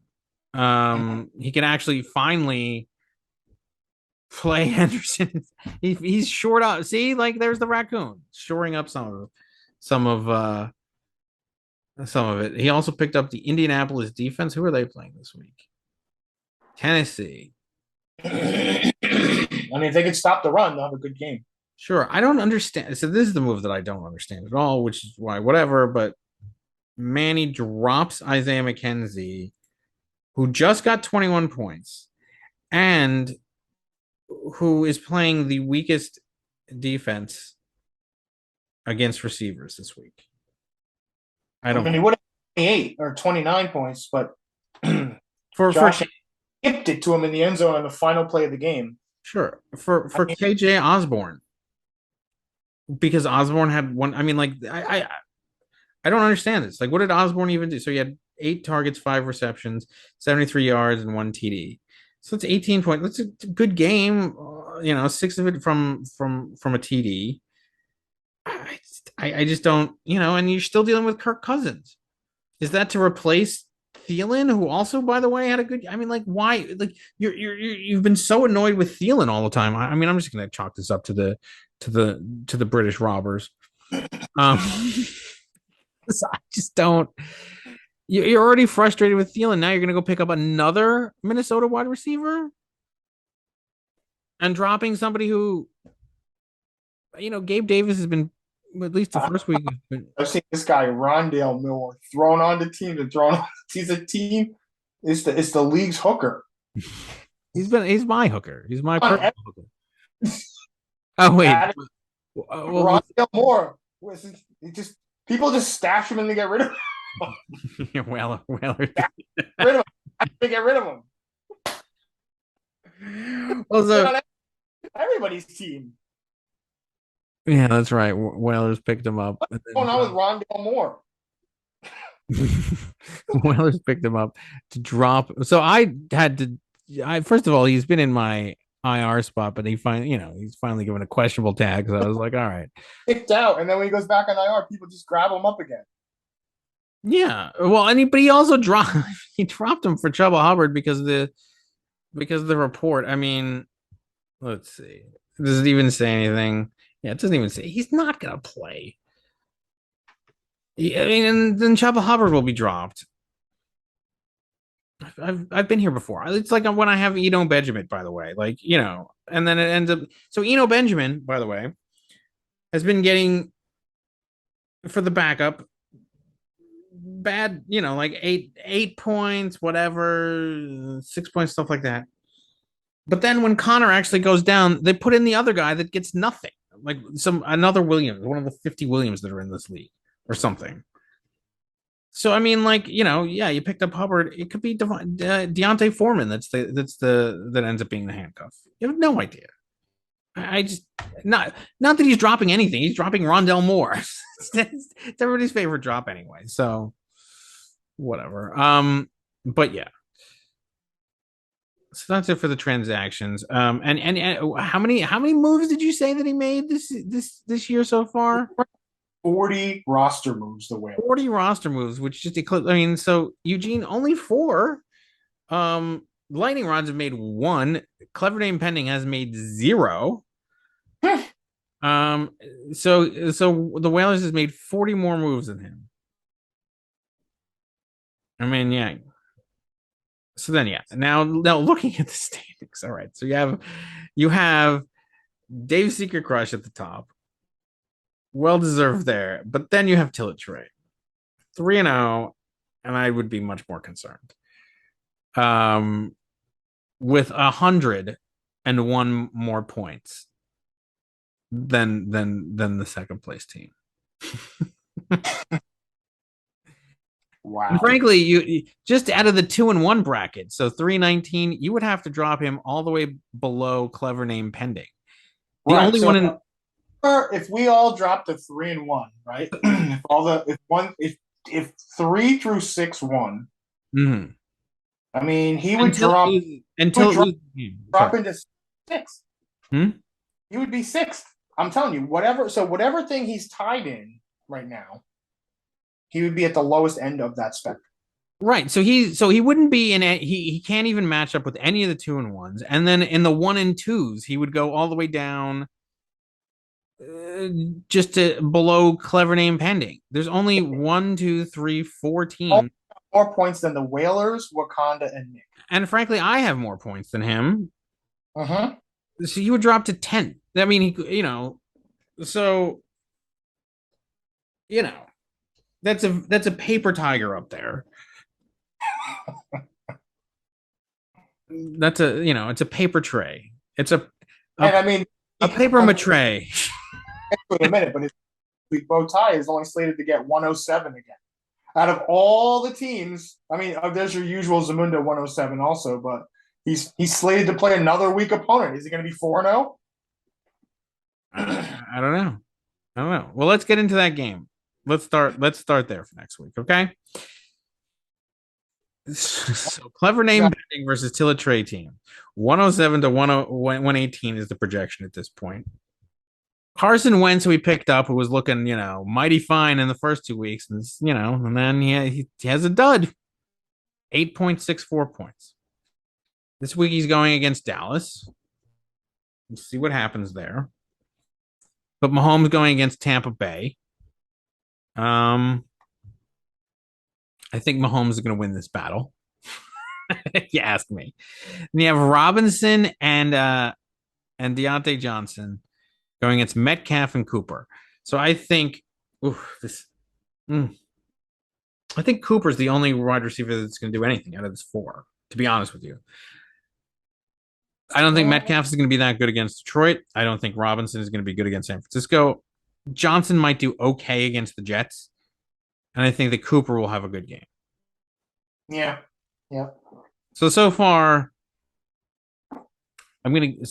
He can actually finally play Henderson. He's short up. See, like there's the raccoon shoring up some of it. He also picked up the Indianapolis defense. Who are they playing this week? Tennessee. I mean, if they could stop the run, they'll have a good game. Sure. I don't understand. So this is the move that I don't understand at all, which is why whatever. But Manny drops Isaiah McKenzie, who just got 21 points, and who is playing the weakest defense against receivers this week. I don't. I mean, he would have 28 or 29 points, but for Josh skipped it to him in the end zone on the final play of the game. Sure. For KJ Osborne. Because Osborne had one. I mean, like, I don't understand this. Like, what did Osborne even do? So he had 8 targets, 5 receptions, 73 yards, and 1 TD. So it's 18 points. That's a good game. 6 of it from a TD. I just don't, and you're still dealing with Kirk Cousins. Is that to replace Thielen, who also, by the way, had a good? I mean, like, why? Like, you've been so annoyed with Thielen all the time. I mean, I'm just gonna chalk this up to the British robbers. I just don't. You're already frustrated with Thielen. Now you're gonna go pick up another Minnesota wide receiver and dropping somebody who, Gabe Davis has been, at least the first week. I've seen this guy Rondale Miller thrown on the team and thrown on. He's a team. It's the league's hooker. He's my hooker. He's my personal hooker. Oh wait, Rondale Moore. People just stash him and they get rid of him. Well, get rid of him. They get rid of him. Well, so, everybody's team. Yeah, that's right. Whalers picked him up. What's going on with Rondale Moore? Whalers picked him up to drop. So I had to. First of all, he's been in my IR spot, but he's finally given a questionable tag. So I was like, all right, kicked out, and then when he goes back on IR, people just grab him up again. Yeah, well, but he also dropped. He dropped him for Chuba Hubbard because of the report. I mean, let's see. Does it even say anything? Yeah, it doesn't even say he's not gonna play. I mean, and then Chuba Hubbard will be dropped. I've been here before. It's like when I have Eno Benjamin, by the way, and then it ends up. So Eno Benjamin, by the way, has been getting for the backup bad, like 8 points, whatever, 6 points, stuff like that. But then when Connor actually goes down, they put in the other guy that gets nothing, like another Williams, one of the 50 Williams that are in this league or something. So I mean, you picked up Hubbard. It could be Deontay Foreman. That ends up being the handcuff. You have no idea. I just not that he's dropping anything. He's dropping Rondale Moore. It's everybody's favorite drop anyway. So whatever. But yeah. So that's it for the transactions. And how many moves did you say that he made this year so far? 40 roster moves. 40 roster moves, which just eclipse. I mean, so Eugene only 4. Lightning Rods have made 1. Clever Name Pending has made 0. So the Whalers has made 40 more moves than him. I mean, yeah. So then, yeah. Now looking at the standings. All right. So you have Dave Secret Crush at the top. Well deserved there. But then you have Tillett Trey. 3-0, and I would be much more concerned. with 101 more points than the second place team. Wow. And frankly, you just out of the 2-1 bracket, so 319, you would have to drop him all the way below clever name pending. The Right, only so one in if we all drop to 3-1, right? if 3 through 6 won, Mhm. I mean he would until drop until it loses. drop into sixth. Hmm? He would be sixth. I'm telling you, whatever thing he's tied in right now, he would be at the lowest end of that spectrum. Right. So he wouldn't be in a, he can't even match up with any of the 2-1s. And then in the 1-2s, he would go all the way down just to below clever name pending. There's only 1, 2, 3, 4 teams. More points than the Whalers, Wakanda, and Nick. And frankly, I have more points than him. Uh-huh. So you would drop to 10. I mean, so that's a paper tiger up there. That's it's a paper tray. It's a and I mean a paper mache. In a minute, but his bow tie is only slated to get 107 again. Out of all the teams, I mean, there's your usual Zamunda 107 also, but he's slated to play another weak opponent. Is he going to be 4-0? I don't know. Well, let's get into that game. Let's start there for next week, okay? So clever name betting versus Tilla Trey team. 107 to 118 is the projection at this point. Carson Wentz, we picked up, who was looking, mighty fine in the first 2 weeks, and and then he has a dud. 8.64 points. This week he's going against Dallas. Let's see what happens there. But Mahomes going against Tampa Bay. I think Mahomes is going to win this battle. If you ask me. And you have Robinson and Deontay Johnson going against Metcalf and Cooper. So I think I think Cooper's the only wide receiver that's going to do anything out of this 4, to be honest with you. I don't think Metcalf is going to be that good against Detroit. I don't think Robinson is going to be good against San Francisco. Johnson might do okay against the Jets. And I think that Cooper will have a good game. Yeah. So far, all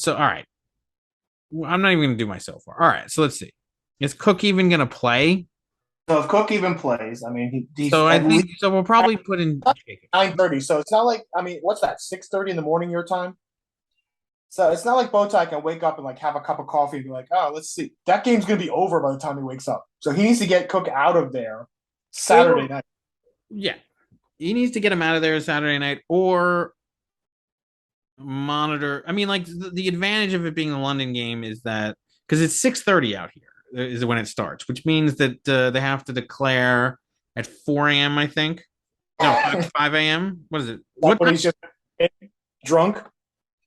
right. I'm not even going to do my so far. All right, so let's see. Is Cook even going to play? So if Cook even plays, I mean, so we'll probably put in 9:30. So it's not like, I mean, what's that? 6:30 in the morning your time. So it's not like Bowtie can wake up and have a cup of coffee and be like, oh, let's see. That game's going to be over by the time he wakes up. So he needs to get Cook out of there Saturday night. Yeah. He needs to get him out of there Saturday night or monitor. I mean, the advantage of it being a London game is that because it's 6:30 out here is when it starts, which means that they have to declare at 4 a.m. I think. No, 5 a.m. What is it? What when he's just drunk?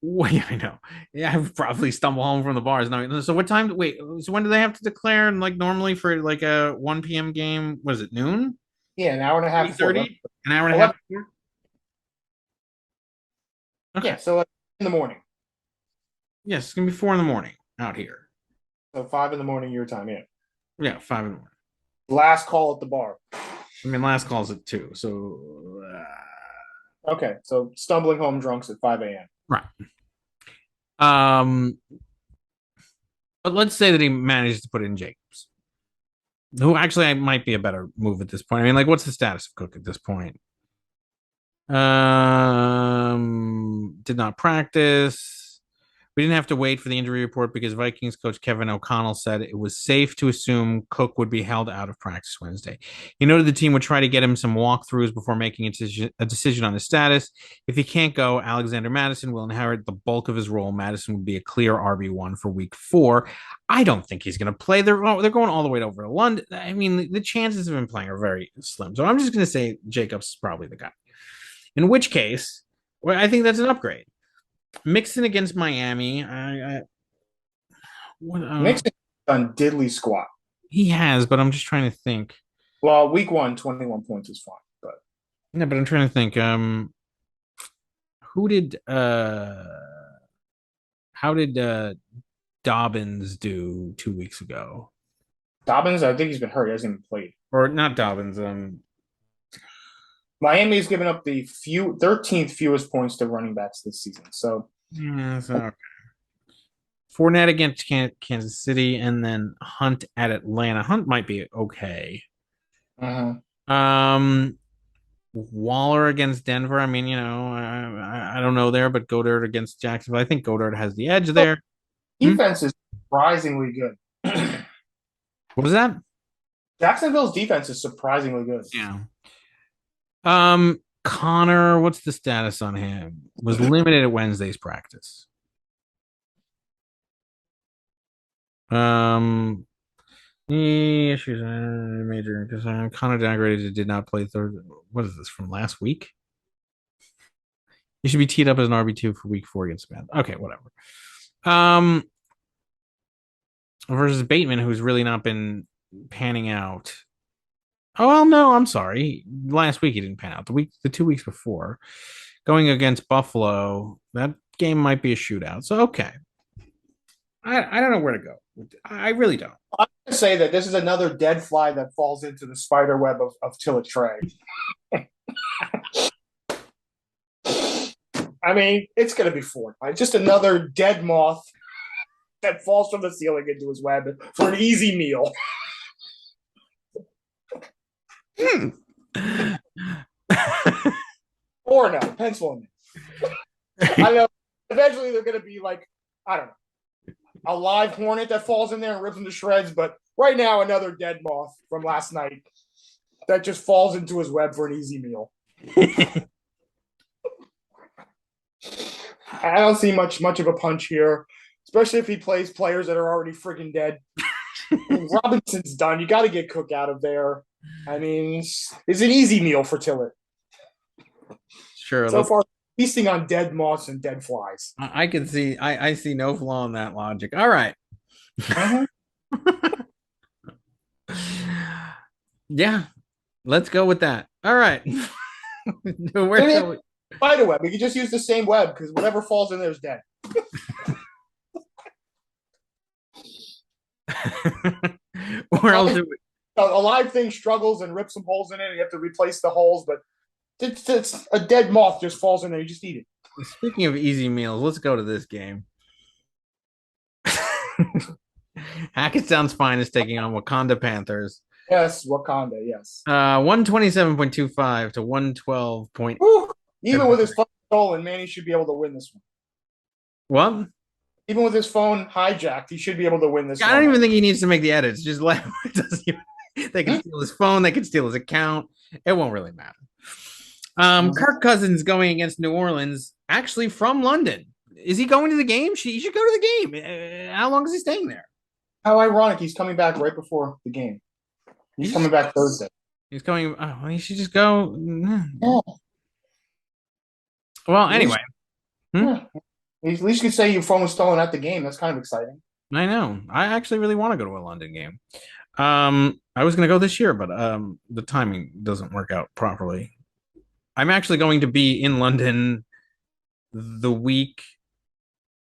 Well, yeah, I know. Yeah, I've probably stumbled home from the bars. No, so what time? Wait, so when do they have to declare? Normally for a 1 p.m. game, what is it? Noon? Yeah, an hour and a half. 30? An hour and a half. Okay. Yeah, so in the morning. Yes, it's gonna be 4 in the morning out here. So 5 in the morning your time, yeah. Yeah, 5 in the morning. Last call at the bar. I mean, last call's at 2. So okay, so stumbling home drunks at 5 a.m. Right. But let's say that he manages to put in Jacobs, who actually might be a better move at this point. I mean, what's the status of Cook at this point? Did not practice. We didn't have to wait for the injury report because Vikings coach Kevin O'Connell said it was safe to assume Cook would be held out of practice Wednesday. He noted the team would try to get him some walkthroughs before making a decision on his status. If he can't go, Alexander Mattison will inherit the bulk of his role. Mattison would be a clear RB1 for week 4. I don't think he's going to play. They're going all the way over to London. I mean, the chances of him playing are very slim. So I'm just going to say Jacobs is probably the guy. In which case, well, I think that's an upgrade. Mixon against Miami. Mixon done diddly squat. He has, but I'm just trying to think. Well, week 1, 21 points is fine, but yeah, but I'm trying to think. Who did how did Dobbins do 2 weeks ago? Dobbins, I think he's been hurt. He hasn't even played. Or not Dobbins, Miami's given up the 13th fewest points to running backs this season. So yeah, so Fournette against Kansas City, and then Hunt at Atlanta. Hunt might be okay. Um, Waller against Denver. I mean, I don't know there, but Goddard against Jacksonville. I think Goddard has the edge there. defense is surprisingly good. What was that? Jacksonville's defense is surprisingly good. Yeah. Connor, what's the status on him? Was limited at Wednesday's practice. Knee issues, major concern. Connor downgraded, did not play third. What is this from last week? He should be teed up as an RB2 for week 4 against Smith. Okay, whatever. Versus Bateman, who's really not been panning out. Oh well, no, I'm sorry. Last week he didn't pan out. The 2 weeks before, going against Buffalo, that game might be a shootout. So okay, I don't know where to go. I really don't. I'm going to say that this is another dead fly that falls into the spider web of Tilla Trey. I mean, it's going to be Fortnite. Just another dead moth that falls from the ceiling into his web for an easy meal. Or no, pencil in it. I know. Eventually, they're going to be like, I don't know, a live hornet that falls in there and rips them to shreds. But right now, another dead moth from last night that just falls into his web for an easy meal. I don't see much of a punch here, especially if he plays players that are already freaking dead. Robinson's done. You got to get Cook out of there. I mean, it's an easy meal for Tillett. Sure. So far, feasting on dead moths and dead flies. I can see. I see no flaw in that logic. All right. Yeah, let's go with that. All right. Spider web. We could just use the same web because whatever falls in there is dead. Or else a live thing struggles and rips some holes in it. And you have to replace the holes, but it's a dead moth just falls in there. You just eat it. Speaking of easy meals, let's go to this game. Hackettstown's Finest taking on Wakanda Panthers. Yes, Wakanda, yes. 127.25 to 112. Even with his phone stolen, Manny should be able to win this one. What? Even with his phone hijacked, he should be able to win this one. I don't even think he needs to make the edits. Just let him. They can steal his phone. They can steal his account. It won't really matter. Kirk Cousins going against New Orleans, actually from London. Is he going to the game? He should go to the game. How long is he staying there? How ironic. He's coming back right before the game. He's coming back Thursday. He's coming. Oh, he should just go. Yeah. Well, anyway. Yeah. At least you could say your phone was stolen at the game. That's kind of exciting. I know. I actually really want to go to a London game. I was going to go this year, but the timing doesn't work out properly. I'm actually going to be in London the week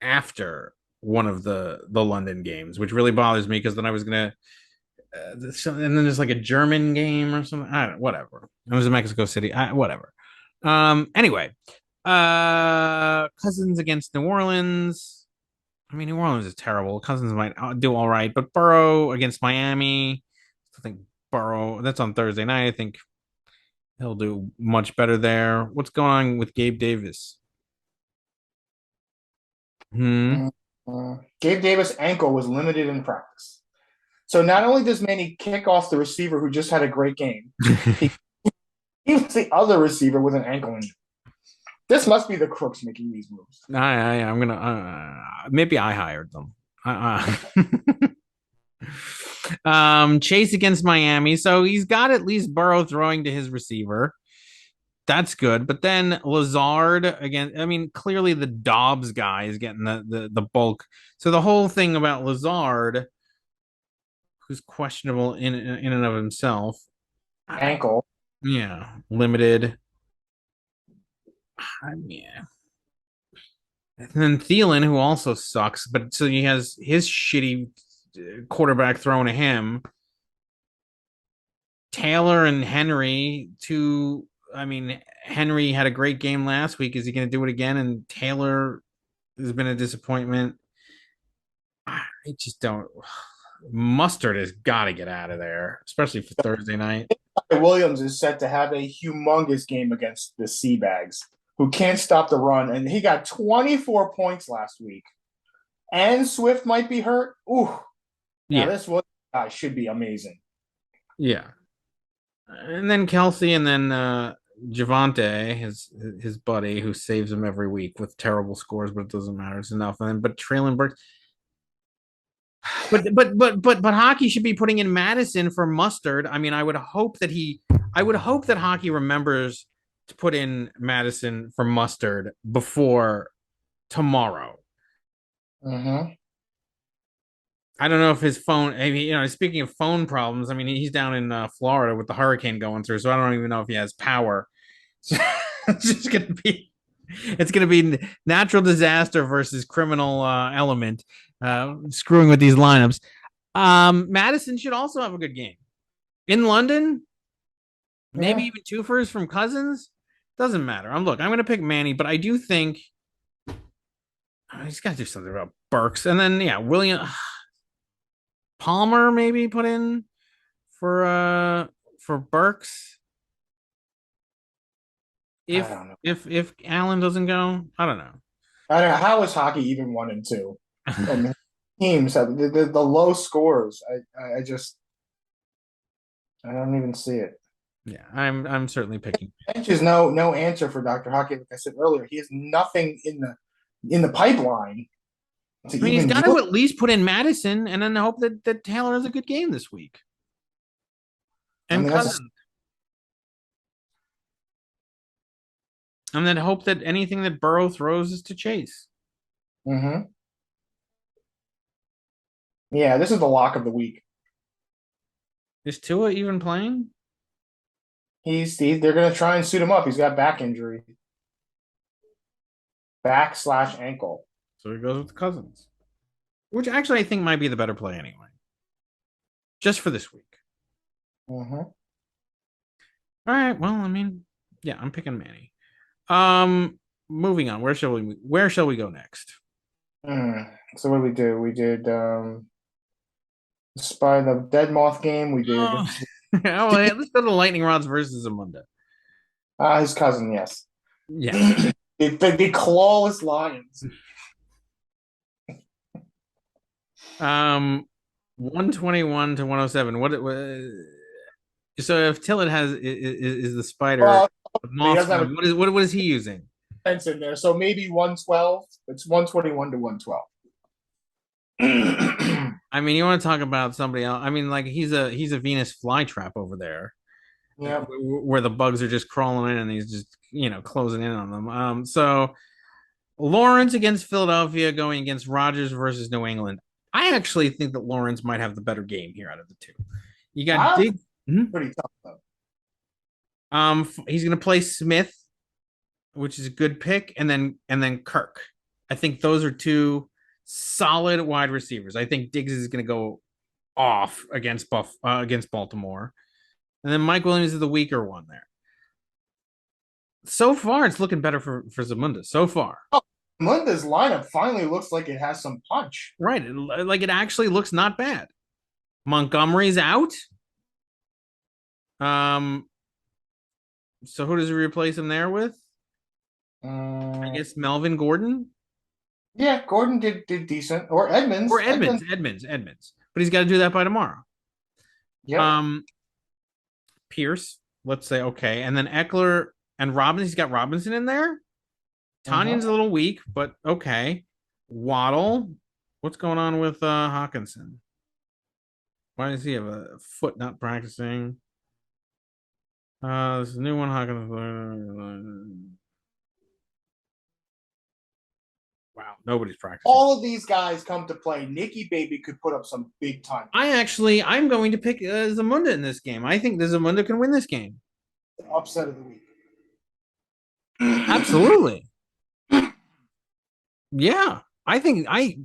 after one of the London games, which really bothers me because then I was going to and then there's like a German game or something. I don't know, whatever. I was in Mexico City. Whatever. Anyway, Cousins against New Orleans. I mean, New Orleans is terrible. Cousins might do all right, but Burrow against Miami. I think Burrow. That's on Thursday night. I think he'll do much better there. What's going on with Gabe Davis? Gabe Davis' ankle was limited in practice. So not only does Manny kick off the receiver who just had a great game, he was the other receiver with an ankle injury. This must be the crooks making these moves. I'm gonna maybe I hired them. Chase against Miami, so he's got at least Burrow throwing to his receiver. That's good, but then Lazard again. I mean, clearly the Dobbs guy is getting the bulk. So the whole thing about Lazard, who's questionable in and of himself, ankle, limited. Yeah. And then Thielen, who also sucks, but so he has his shitty quarterback thrown to him. Taylor and Henry, two. I mean, Henry had a great game last week. Is he going to do it again? And Taylor has been a disappointment. I just don't. Mustard has got to get out of there, especially for Thursday night. Williams is set to have a humongous game against the Seabags, who can't stop the run, and he got 24 points last week. And Swift might be hurt. Ooh, now this guy should be amazing. Yeah, and then Kelsey, and then Javante, his buddy, who saves him every week with terrible scores, but it doesn't matter. It's enough. And then, but Traylon Burks. But hockey should be putting in Madison for Mustard. I mean, I would hope that hockey remembers to put in Madison for Mustard before tomorrow. Mm-hmm. I don't know if his phone. I mean, speaking of phone problems, I mean, he's down in Florida with the hurricane going through, so I don't even know if he has power. So it's gonna be natural disaster versus criminal element screwing with these lineups. Madison should also have a good game in London. Maybe even twofers from Cousins. Doesn't matter. I'm gonna pick Manny, but I do think he's got to do something about Burks, and then William Palmer maybe put in for Burks. If Allen doesn't go, I don't know. How is hockey even 1 and 2? I mean, teams have the low scores. I don't even see it. Yeah, I'm certainly picking. Bench is no answer for Dr. Hockey. Like I said earlier, he has nothing in the pipeline. I mean, he's got to at least put in Madison, and then hope that Taylor has a good game this week. And Cousins. And then hope that anything that Burrow throws is to Chase. Mm-hmm. Yeah, this is the lock of the week. Is Tua even playing? They're gonna try and suit him up. He's got back injury. Back/ankle. So he goes with the Cousins. Which actually I think might be the better play anyway. Just for this week. Mm-hmm. All right. Well, I mean, yeah, I'm picking Manny. Moving on. Where shall we go next? So what did we do? We did the Dead Moth game. We did. Let's go to Lightning Rods versus Zamunda. His cousin, yes. Yeah. the clawless Lions. 121 to 107. What it was. So if Tillett is the spider, what is he using? Fence in there, so maybe 112. It's 121 to 112. I mean, you want to talk about somebody else? I mean, like he's a Venus flytrap over there. Yeah, where the bugs are just crawling in, and he's just closing in on them. So Lawrence against Philadelphia, going against Rodgers versus New England. I actually think that Lawrence might have the better game here out of the two. You got Diggs. Pretty tough though. He's gonna play Smith, which is a good pick, and then Kirk. I think those are two solid wide receivers. I think Diggs is gonna go off against Baltimore, and then Mike Williams is the weaker one there. So far, it's looking better for Zamunda. So far, Zamunda's lineup finally looks like it has some punch. Right, like it actually looks not bad. Montgomery's out. So who does he replace him there with? I guess Melvin Gordon. Yeah, Gordon did decent, or Edmonds. Edmonds. But he's got to do that by tomorrow. Yeah. Pierce, let's say okay, and then Eckler and Robinson. He's got Robinson in there. Tanyan's a little weak, but okay. Waddle. What's going on with Hawkinson? Why does he have a foot not practicing? This is a new one. Wow, nobody's practicing. All of these guys come to play. Nicky Baby could put up some big time. I'm going to pick Zamunda in this game. I think the Zamunda can win this game. Upset of the week. Absolutely. Yeah, I think I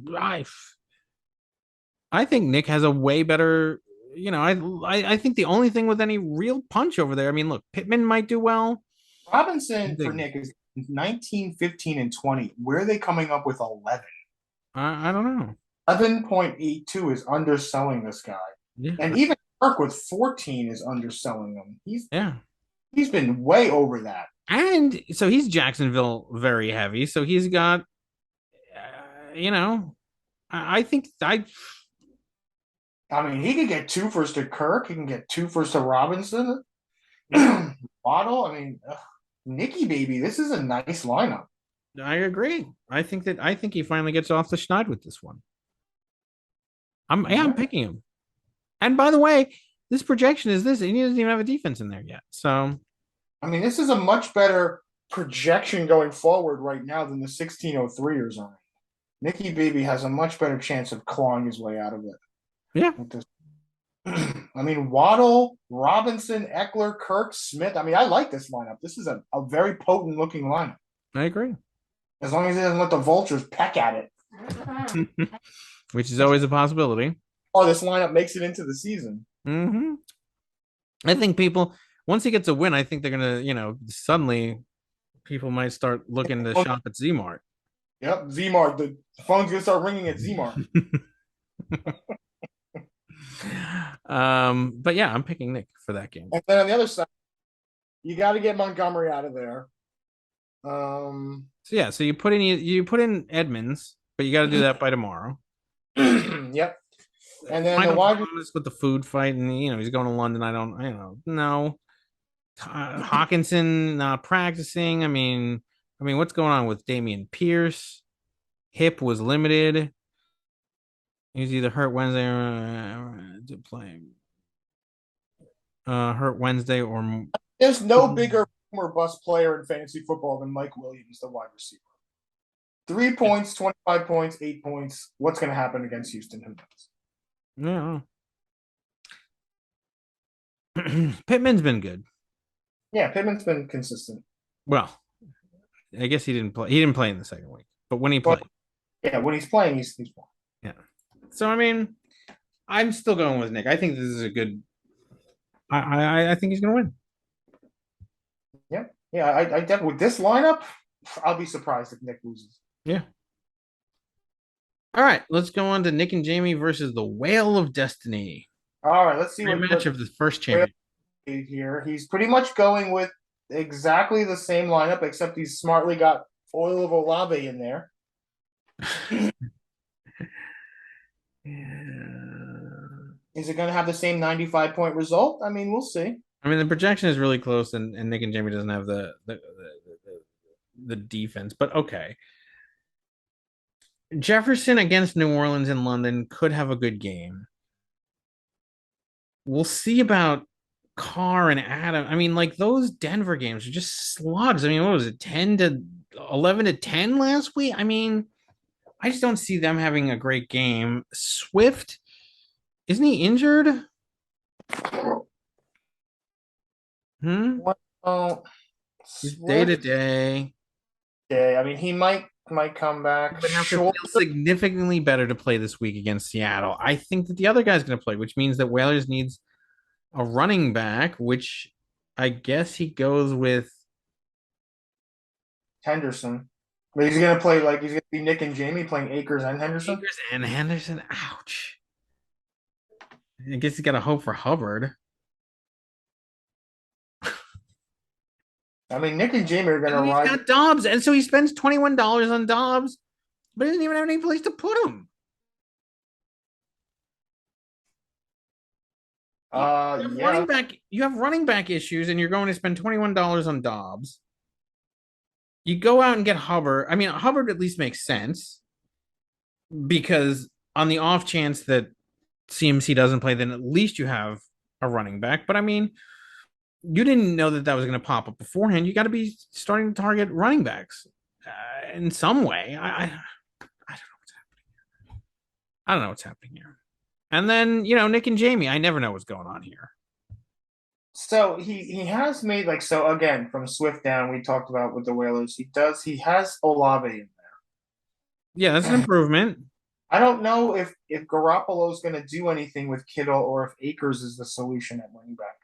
think Nick has a way better. I think the only thing with any real punch over there. I mean, look, Pittman might do well. Robinson for They- Nick is 19, 15, and 20. Where are they coming up with 11? I don't know. 11.82 is underselling this guy. Yeah, And even Kirk with 14 is underselling him. yeah. He's been way over that. And so he's Jacksonville very heavy. So he's got, I think I mean, he could get two first to Kirk. He can get two first to Robinson. Waddle. I mean, Nicky baby, this is a nice lineup. I agree. I think he finally gets off the schneid with this one. I'm picking him. And by the way, this projection is this, and he doesn't even have a defense in there yet. So I mean, this is a much better projection going forward right now than the 1603ers are. Nicky baby has a much better chance of clawing his way out of it. yeah, I mean, Waddle, Robinson, Eckler, Kirk, Smith. I mean, I like this lineup. This is a very potent looking lineup. I agree. As long as he doesn't let the vultures peck at it. Which is always a possibility. Oh, this lineup makes it into the season. Mm-hmm. I think people, once he gets a win, I think they're gonna, suddenly people might start looking to shop at Zmart. Yep, Zmart. The phone's gonna start ringing at Zmart. But yeah, I'm picking Nick for that game. And then on the other side, you got to get Montgomery out of there. So yeah, so you put in Edmonds, but you got to do that by tomorrow. Yep. And then Michael the wide Thomas with the food fight, and he's going to London. I don't know. Hawkinson not practicing. I mean, what's going on with Damian Pierce? Hip was limited. He's either hurt Wednesday or to play. Hurt Wednesday or there's no bigger or bust player in fantasy football than Mike Williams, the wide receiver. 3 points, 25 points, 8 points. What's going to happen against Houston? Who knows? Yeah. Pittman's been good. Yeah, Pittman's been consistent. Well, I guess he didn't play. He didn't play in the second week, but when he played, yeah, when he's playing, he's playing. Yeah. So I mean, I'm still going with Nick. I think this is a good. I think he's going to win. Yeah. I definitely with this lineup, I'll be surprised if Nick loses. Yeah. All right, let's go on to Nick and Jamie versus the Whale of Destiny. All right, let's see what match of the first champion here. He's pretty much going with exactly the same lineup, except he's smartly got Oil of Olave in there. Is it going to have the same 95-point result? I mean, we'll see. I mean, the projection is really close, and Nick and Jamie doesn't have the defense, but okay. Jefferson against New Orleans in London could have a good game. We'll see about Carr and Adam. I mean, like those Denver games are just slugs. I mean, what was it, 11-10 last week? I mean, I just don't see them having a great game. Swift, isn't he injured? Well, he's day to day. Yeah, I mean, he might come back. But have to feel significantly better to play this week against Seattle. I think that the other guy's going to play, which means that Whalers needs a running back, which I guess he goes with Henderson. But he's going to play he's going to be Nick and Jamie playing Akers and Henderson. Akers and Henderson. Ouch. I guess he's got to hope for Hubbard. I mean, Nick and Jamie are going to ride. He's got Dobbs, and so he spends $21 on Dobbs, but he doesn't even have any place to put him. You have running back issues, and you're going to spend $21 on Dobbs. You go out and get Hubbard. I mean, Hubbard at least makes sense because on the off chance that CMC doesn't play, then at least you have a running back. But I mean, you didn't know that was going to pop up beforehand. You got to be starting to target running backs in some way. I don't know what's happening here. I don't know what's happening here. And then, Nick and Jamie, I never know what's going on here. So he has made so again, from Swift down, we talked about with the Whalers, he has Olave in there. Yeah, that's an improvement. I don't know if Garoppolo's going to do anything with Kittle or if Akers is the solution at running back.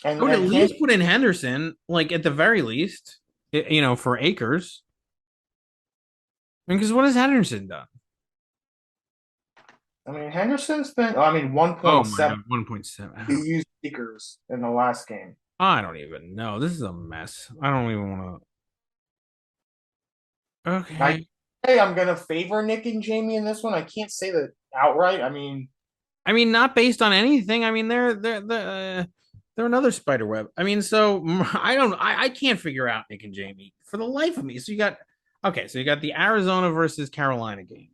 I would at and him, least put in Henderson, like at the very least, for Akers. I mean, because what has Henderson done? I mean, Henderson's been. I mean, Oh my 1.7. god, 1.7. He used Akers in the last game. I don't even know. This is a mess. I don't even want to. I Okay. Hey, I'm going to favor Nick and Jamie in this one. I can't say that outright. I mean, I mean, not based on anything. I mean, they're another spider web. I mean, so I can't figure out Nick and Jamie for the life of me. So you got the Arizona versus Carolina game,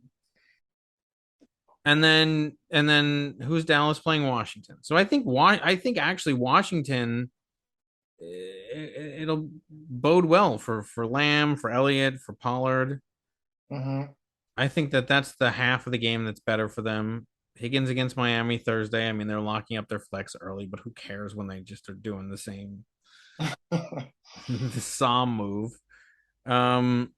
and then who's Dallas playing Washington? So I think actually Washington, it'll bode well for Lamb, for Elliott, for Pollard. mhm. I think that's the half of the game that's better for them. Higgins against Miami Thursday. I mean, they're locking up their flex early, but who cares when they just are doing the same the Psalm move. Um,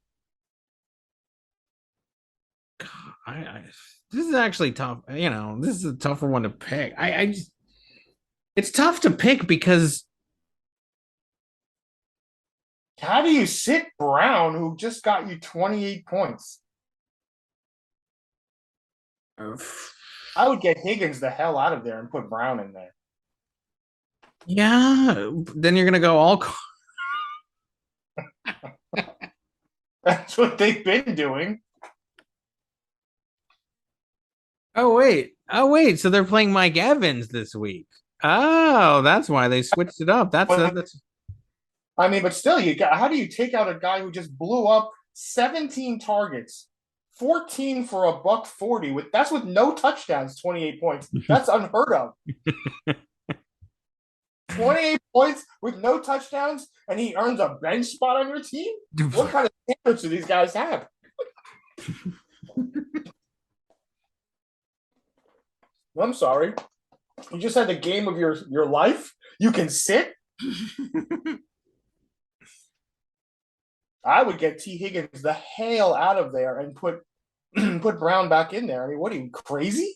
I this is actually tough. This is a tougher one to pick. I just it's tough to pick because How do you sit Brown, who just got you 28 points? uh, I would get Higgins the hell out of there and put Brown in there. yeah, then you're gonna go all. That's what they've been doing. Oh wait. So they're playing Mike Evans this week. Oh, that's why they switched it up. That's I mean, but still, how do you take out a guy who just blew up 17 targets, 14 for a buck 40 that's with no touchdowns, 28 points. That's unheard of. 28 points with no touchdowns, and he earns a bench spot on your team? What kind of standards do these guys have? I'm sorry. You just had the game of your life. You can sit. I would get T. Higgins the hell out of there and put put Brown back in there. I mean, what are you, crazy?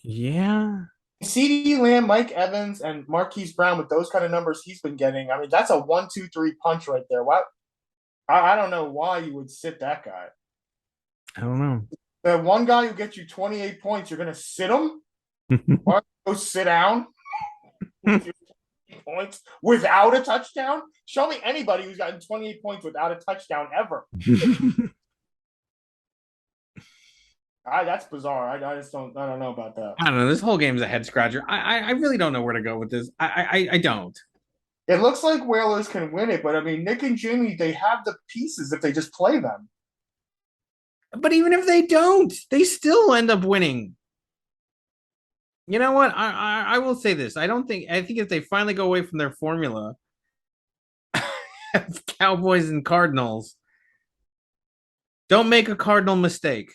Yeah. CeeDee Lamb, Mike Evans, and Marquise Brown with those kind of numbers he's been getting. I mean, that's a 1, 2, 3 punch right there. What? I don't know why you would sit that guy. I don't know. The one guy who gets you 28 points, you're going to sit him? Or go sit down? Points without a touchdown? Show me anybody who's gotten 28 points without a touchdown ever. That's bizarre. I just don't. I don't know about that. I don't know. This whole game's a head scratcher. I really don't know where to go with this. I don't. It looks like Whalers can win it, but I mean, Nick and Jamie, they have the pieces if they just play them. But even if they don't, they still end up winning. You know what? I will say this. I think if they finally go away from their formula, Cowboys and Cardinals, don't make a Cardinal mistake.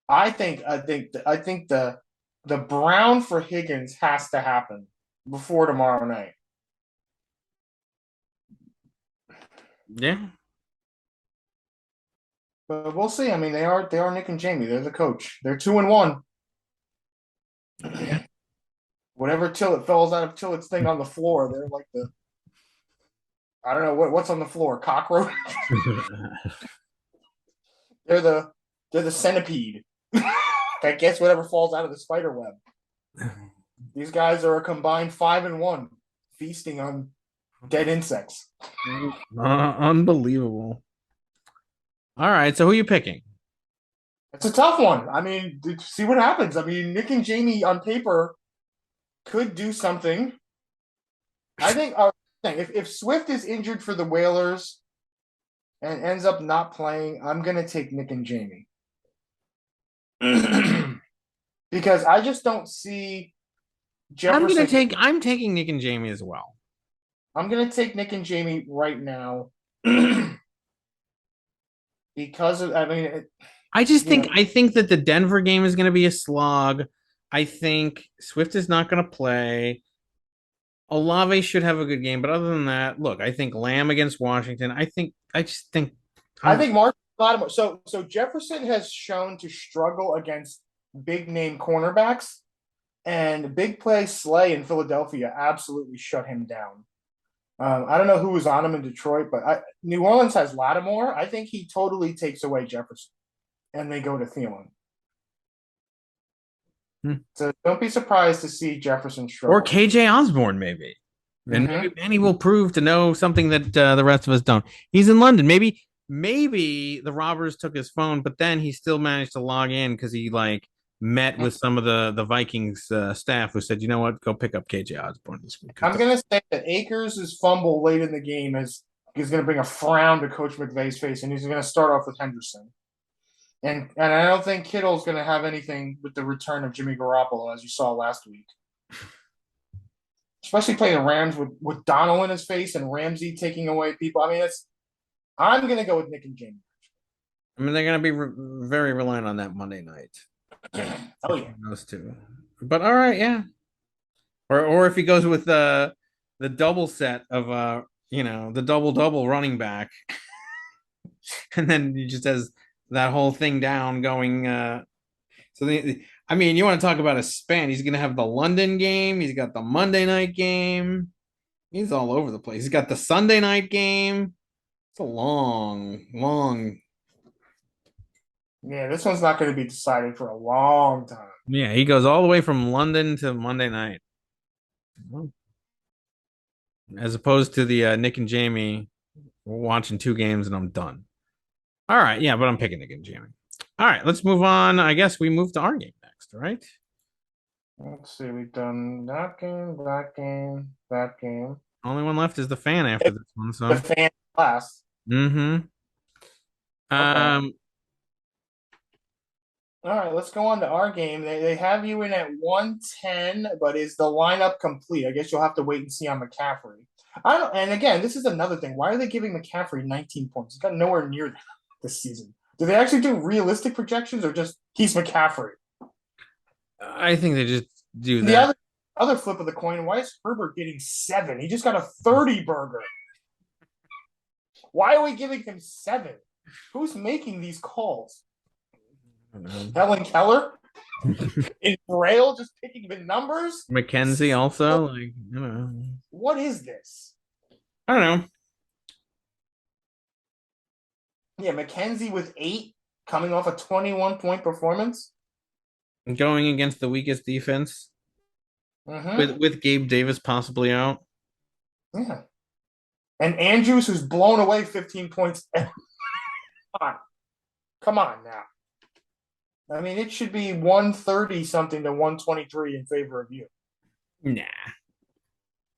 I think the Brown for Higgins has to happen before tomorrow night. Yeah. But we'll see. I mean, they are Nick and Jamie. They're the coach. They're 2-1. Whatever Tillett falls out of Tillett's thing on the floor, they're like I don't know what's on the floor. Cockroach. they're the centipede. I guess whatever falls out of the spider web. These guys are a combined 5-1, feasting on dead insects. Unbelievable. All right, so who are you picking? It's a tough one. I mean, see what happens. I mean, Nick and Jamie on paper could do something. I think if Swift is injured for the Whalers and ends up not playing, I'm going to take Nick and Jamie. Because I just don't see Jefferson. I'm taking Nick and Jamie as well. I'm going to take Nick and Jamie right now. Because of, I mean, I think that the Denver game is going to be a slog. I think Swift is not going to play. Olave should have a good game, but other than that, look, I think Lamb against Washington. I just think I I'm think Mark Lattimore. So Jefferson has shown to struggle against big name cornerbacks, and big play Slay in Philadelphia absolutely shut him down. I don't know who was on him in Detroit, but New Orleans has Lattimore. I think he totally takes away Jefferson, and they go to Thielen. So don't be surprised to see Jefferson or struggle. KJ Osborne maybe. And maybe Manny will prove to know something that the rest of us don't. He's in London. Maybe the robbers took his phone, but then he still managed to log in because he like met with some of the Vikings staff who said, you know what, go pick up KJ Osborne this week. I'm going to say that Akers' fumble late in the game is going to bring a frown to Coach McVay's face, and he's going to start off with Henderson. And I don't think Kittle's going to have anything with the return of Jimmy Garoppolo, as you saw last week. Especially playing the Rams with Donald in his face and Ramsey taking away people. I mean, I'm going to go with Nick and Jamie. I mean, they're going to be very reliant on that Monday night. Oh, yeah. Those two. But all right, yeah. Or if he goes with the double set of the double running back, and then he just has that whole thing down going. I mean, you want to talk about a span? He's gonna have the London game. He's got the Monday night game. He's all over the place. He's got the Sunday night game. It's a long. Yeah, this one's not going to be decided for a long time. Yeah, he goes all the way from London to Monday night, as opposed to the Nick and Jamie. We're watching 2 games and I'm done. All right, yeah, but I'm picking Nick and Jamie. All right, let's move on. I guess we move to our game next, right? Let's see. We've done that game. Only one left is the fan after this one. So the fan last. Mm-hmm. Okay. All right, let's go on to our game. They have you in at 110, but is the lineup complete? I guess you'll have to wait and see on McCaffrey. I don't. And again, this is another thing. Why are they giving McCaffrey 19 points? He's got nowhere near that this season. Do they actually do realistic projections or just he's McCaffrey? I think they just do The that. other flip of the coin, why is Herbert getting 7? He just got a 30 burger. Why are we giving him 7? Who's making these calls? Helen Keller? In Braille just picking the numbers? McKenzie also, What is this? I don't know. Yeah, McKenzie with 8 coming off a 21-point performance. Going against the weakest defense with Gabe Davis possibly out. Yeah. And Andrews, who's blown away 15 points. Come on now. I mean, it should be 130 something to 123 in favor of you. Nah.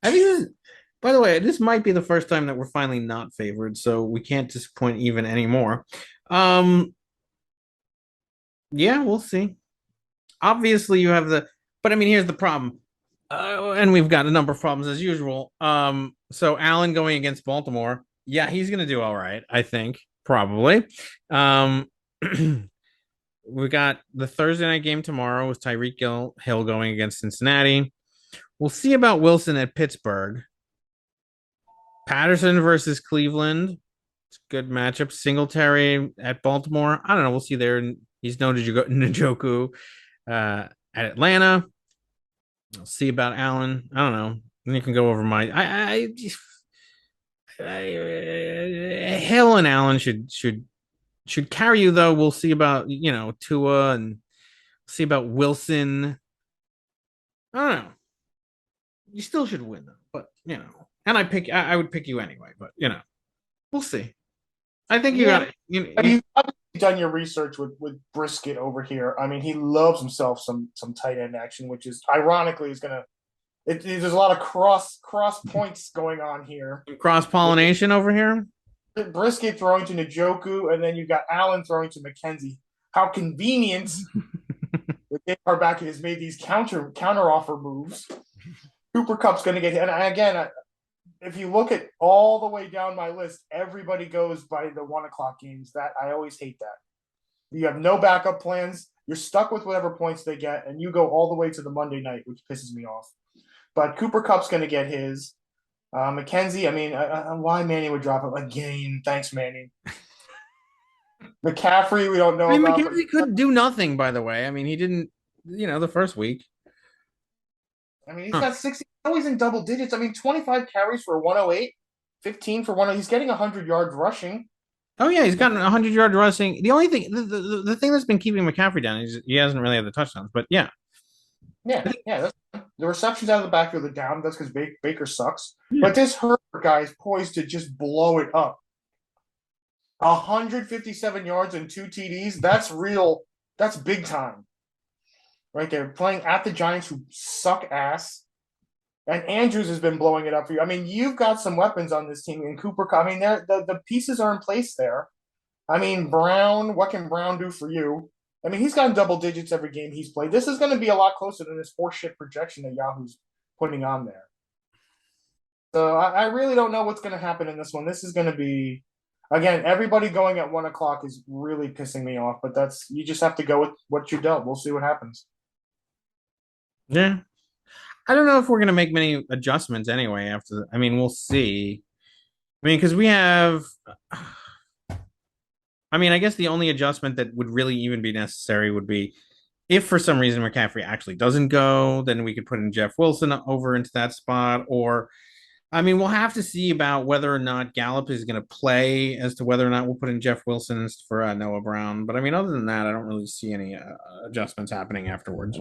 I mean, by the way, this might be the first time that we're finally not favored, so we can't disappoint even anymore. Yeah, we'll see. Obviously, you have but I mean, here's the problem. And we've got a number of problems as usual. So Allen going against Baltimore, yeah, he's gonna do all right, I think, probably. We got the Thursday night game tomorrow with Tyreek Hill going against Cincinnati. We'll see about Wilson at Pittsburgh. Patterson versus Cleveland. It's a good matchup. Singletary at Baltimore. I don't know. We'll see there. He's known to Njoku at Atlanta. I'll see about Allen. I don't know. You can go over my. Hill and Allen should carry you though. We'll see about Tua and see about Wilson. I don't know. You still should win though, but and I would pick you anyway, but we'll see. I think you got it. You've obviously done your research with Brisket over here. I mean, he loves himself some tight end action, which is ironically is gonna. There's a lot of cross points going on here. Cross pollination over here. Brisket throwing to Njoku, and then you got Allen throwing to McKenzie. How convenient that Dave Harback has made these counter offer moves. Cooper Kupp's going to get hit. And again, if you look at all the way down my list, everybody goes by the 1 o'clock games. That I always hate that. You have no backup plans. You're stuck with whatever points they get, and you go all the way to the Monday night, which pisses me off. but Cooper Cup's going to get his. McKenzie, I mean, why Manny would drop it again? Thanks, Manny. McCaffrey, we don't know I mean, about. McKenzie could do nothing, by the way. I mean, he didn't, the first week. I mean, he's got 60. Always in double digits. I mean, 25 carries for 108, 15 for 108. He's getting 100 yards rushing. Oh yeah, he's gotten 100-yard rushing. The only thing, the thing that's been keeping McCaffrey down is he hasn't really had the touchdowns. But yeah, the receptions out of the backfield are down. That's because Baker sucks. Yeah. But this Herbert guy is poised to just blow it up. 157 yards and 2 TDs. That's real. That's big time. Right there, playing at the Giants, who suck ass. And Andrews has been blowing it up for you. I mean, you've got some weapons on this team. And Cooper, I mean, the pieces are in place there. I mean, Brown, what can Brown do for you? I mean, he's gotten double digits every game he's played. This is going to be a lot closer than this horseshit projection that Yahoo's putting on there. So I really don't know what's going to happen in this one. This is going to be, again, everybody going at 1 o'clock is really pissing me off. But you just have to go with what you dealt. We'll see what happens. Yeah. I don't know if we're going to make many adjustments anyway after. I mean, we'll see. I mean, because we have. I mean, I guess the only adjustment that would really even be necessary would be if for some reason McCaffrey actually doesn't go, then we could put in Jeff Wilson over into that spot. Or, I mean, we'll have to see about whether or not Gallup is going to play as to whether or not we'll put in Jeff Wilson for Noah Brown. But I mean, other than that, I don't really see any adjustments happening afterwards.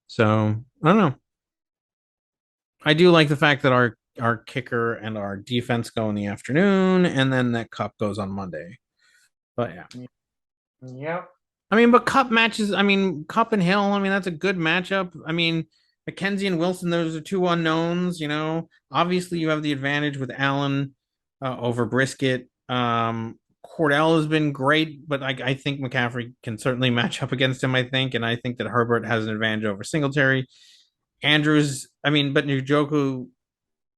So I don't know. I do like the fact that our kicker and our defense go in the afternoon, and then that Cup goes on Monday. But yeah. I mean, but Cup matches. I mean, Cup and Hill. I mean, that's a good matchup. I mean, McKenzie and Wilson. Those are two unknowns. Obviously you have the advantage with Allen over Brisket. Cordell has been great, but I think McCaffrey can certainly match up against him, I think. And I think that Herbert has an advantage over Singletary. Andrews, I mean, but Njoku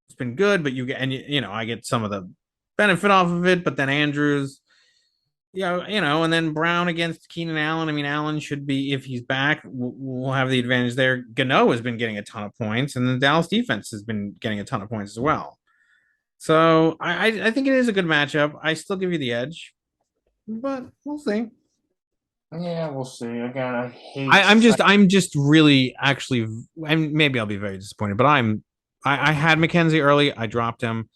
has been good, but I get some of the benefit off of it, but then Andrews, and then Brown against Keenan Allen. I mean, Allen should be, if he's back, we'll have the advantage there. Gano has been getting a ton of points, and the Dallas defense has been getting a ton of points as well. So I think it is a good matchup. I still give you the edge, but we'll see. Yeah, we'll see. Again, I hate. I'm just really actually, and maybe I'll be very disappointed, but I had McKenzie early. I dropped him,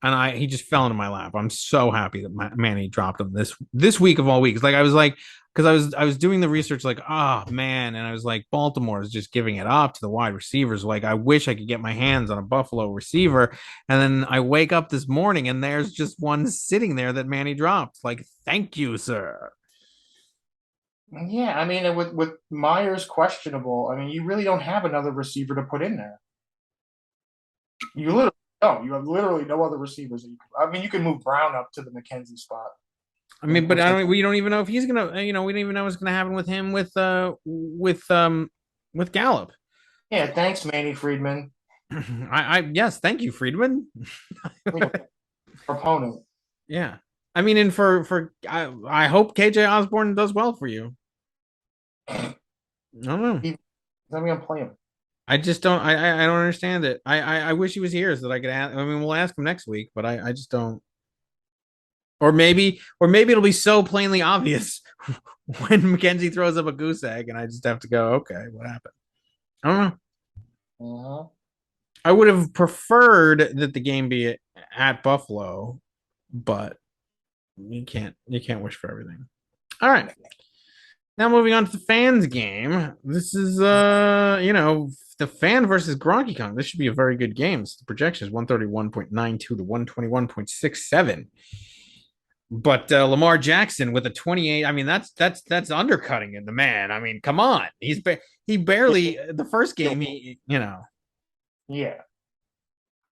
and he just fell into my lap. I'm so happy that Manny dropped him this week of all weeks. Like I was like, because I was doing the research, like, oh man, and I was like, Baltimore is just giving it up to the wide receivers. Like I wish I could get my hands on a Buffalo receiver, and then I wake up this morning and there's just one sitting there that Manny dropped. Like, thank you, sir. Yeah, I mean, with Myers questionable, I mean, you really don't have another receiver to put in there. You literally don't. You have literally no other receivers. You can move Brown up to the McKenzie spot. I mean, but we don't even know if he's gonna. We don't even know what's gonna happen with him with Gallup. Yeah, thanks, Manny Friedman. Yes, thank you, Friedman. Opponent. Yeah, I mean, and I hope KJ Osborne does well for you. I don't know. He's not gonna play him. I just don't. I don't understand it. I wish he was here so that I could ask. I mean, we'll ask him next week, but I just don't. Or maybe it'll be so plainly obvious when McKenzie throws up a goose egg, and I just have to go, okay, what happened? I don't know. I would have preferred that the game be at Buffalo, but you can't wish for everything. All right. Now moving on to the fans game. This is the fan versus Gronky Kong. This should be a very good game. So the projection is 131.92 to 121.67. But Lamar Jackson with a 28. I mean, that's undercutting in the man. I mean, come on. He barely the first game. Yeah.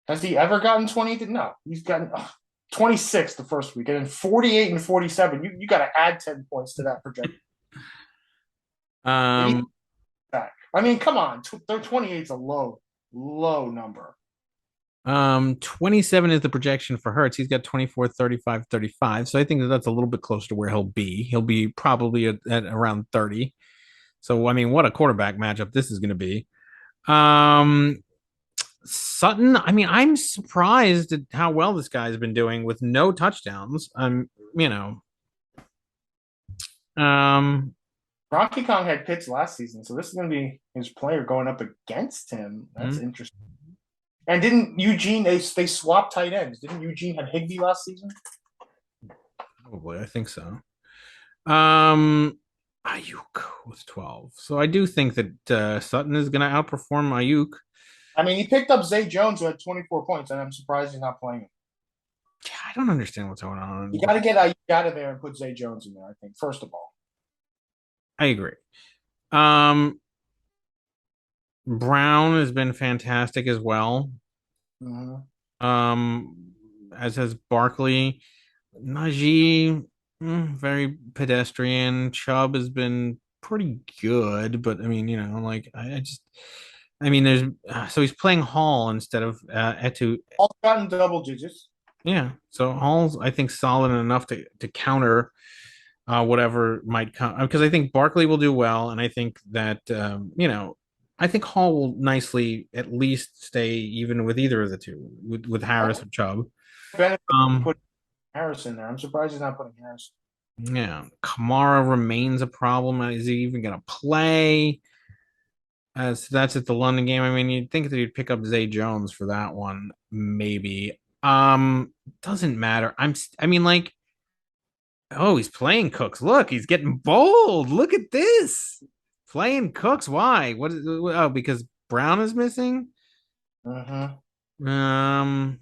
Has he ever gotten 20? No, he's gotten 26 the first week, and then 48 and 47. You got to add 10 points to that projection. I mean, come on. 28 is a low number. 27 is the projection for Hurts. He's got 24, 35, 35. So I think that's a little bit closer to where he'll be. He'll be probably at around 30. So, I mean, what a quarterback matchup this is going to be. Um, Sutton. I mean, I'm surprised at how well this guy's been doing with no touchdowns. You know, um, Rocky Kong had Pitts last season, so this is going to be his player going up against him. That's hmm, interesting. And didn't Eugene they swapped tight ends? Didn't Eugene have Higbee last season? probably. I think so. Um, Ayuk with 12. So I do think that Sutton is going to outperform Ayuk. I mean, he picked up Zay Jones who had 24 points, and I'm surprised he's not playing him. Yeah, I don't understand what's going on. You got to get Ayuk out of there and put Zay Jones in there. I think first of all. I agree. Um, Brown has been fantastic as well. Mm-hmm. Um, as has Barkley. Najee, very pedestrian. Chubb has been pretty good, but I mean, like I just, I mean, there's so he's playing Hall instead of Etu. All gotten double digits. Yeah, so Hall's I think solid enough to counter whatever might come because I think Barkley will do well, and I think that I think Hall will nicely at least stay even with either of the two with Harris or Chubb. Benefit Um, put Harris in there. I'm surprised he's not putting Harris. yeah, Kamara remains a problem. Is he even going to play? So that's at the London game. I mean, you'd think that you'd pick up Zay Jones for that one, maybe. Doesn't matter. I mean, like, oh, he's playing Cooks. Look, he's getting bold. Look at this. Playing Cooks. Why? What is oh, because Brown is missing? Mm-hmm.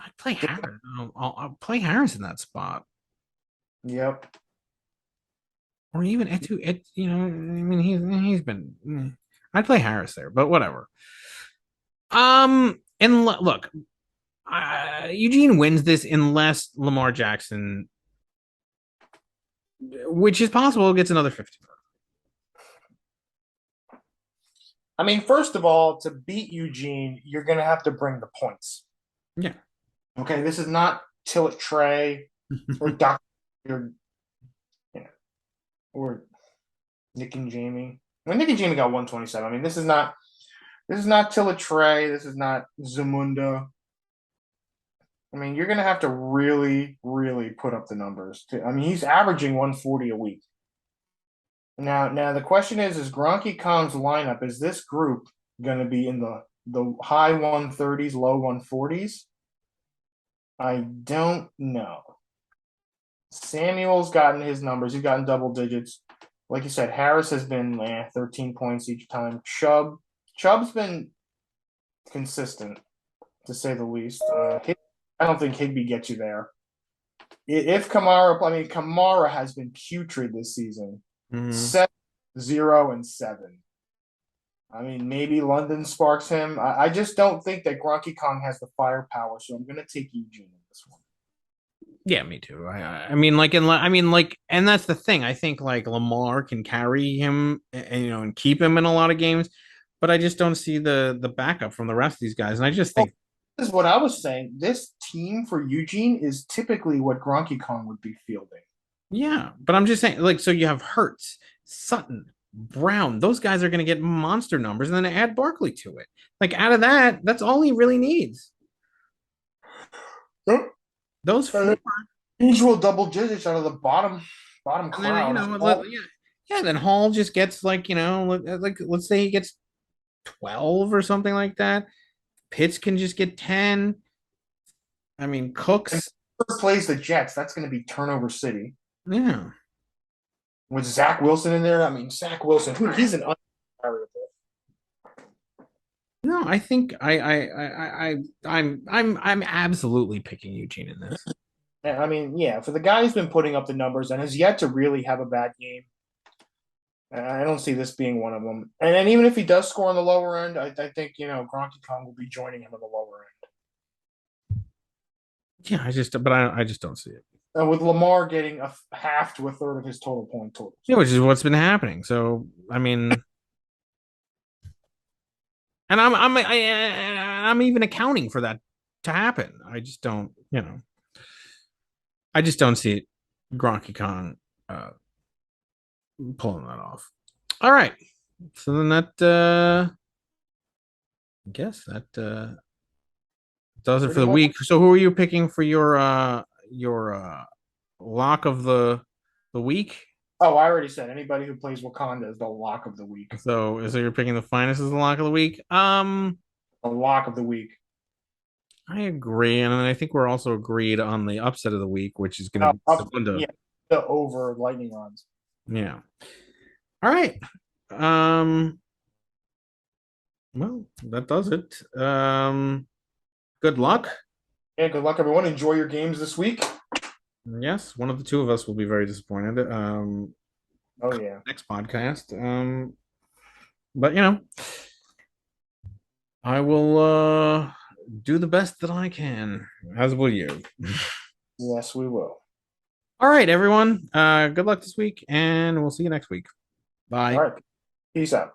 I'd play Harris. I'll play Harris in that spot. Yep. Or even Etu, I mean, he's been. I'd play Harris there, but whatever. And look, Eugene wins this unless Lamar Jackson, which is possible, gets another 50. I mean, first of all, to beat Eugene, you're going to have to bring the points. Yeah. Okay, this is not Tillett Trey or Doc or, or Nick and Jamie. When Nick and Jamie got 127. I mean, this is not Tillett Trey. This is not Zamunda. I mean, you're going to have to really, really put up the numbers. I mean, he's averaging 140 a week. Now the question is Gronky Khan's lineup, is this group going to be in the high 130s, low 140s? I don't know. Samuel's gotten his numbers. He's gotten double digits. Like you said, Harris has been 13 points each time. Chubb's been consistent, to say the least. I don't think Higbee gets you there. If Kamara has been putrid this season. 7, 0, and 7. I mean, maybe London sparks him. I just don't think that Gronky Kong has the firepower, so I'm going to take Eugene in this one. Yeah, me too. I mean, and that's the thing. I think like Lamar can carry him, and keep him in a lot of games, but I just don't see the backup from the rest of these guys. And I just think this is what I was saying. This team for Eugene is typically what Gronky Kong would be fielding. yeah, but I'm just saying, like, so you have Hurts, Sutton, Brown. Those guys are going to get monster numbers, and then add Barkley to it. Like, out of that, that's all he really needs. Yep. Those four. Usual double digits out of the bottom crowd. Yeah. Then Hall just gets like let's say he gets 12 or something like that. Pitts can just get 10. I mean, Cooks plays the Jets. That's going to be turnover city. Yeah. With Zach Wilson in there, I mean, Zach Wilson, he's an unvariable. No, I think I'm absolutely picking Eugene in this. I mean, yeah, for the guy who's been putting up the numbers and has yet to really have a bad game, I don't see this being one of them. And then even if he does score on the lower end, I think Gronky Kong will be joining him on the lower end. Yeah, I just don't see it. With Lamar getting a half to a third of his total point total. Yeah, which is what's been happening. So I mean, and I'm even accounting for that to happen. I just don't, I just don't see it. Gronky Kong pulling that off. All right, so then I guess that does it for Pretty the much. week. So who are you picking for your lock of the week? Oh, I already said anybody who plays Wakanda is the lock of the week. So you're picking the finest as the lock of the week. The lock of the week. I agree, and I think we're also agreed on the upset of the week, which is going to be Segunda. Yeah, the over lightning rods. Yeah. All right. Um. Well, that does it. Good luck. Yeah, good luck, everyone. Enjoy your games this week. Yes, one of the two of us will be very disappointed. Oh yeah. Next podcast. But I will do the best that I can, as will you. Yes, we will. All right, everyone. Good luck this week, and we'll see you next week. Bye. All right. Peace out.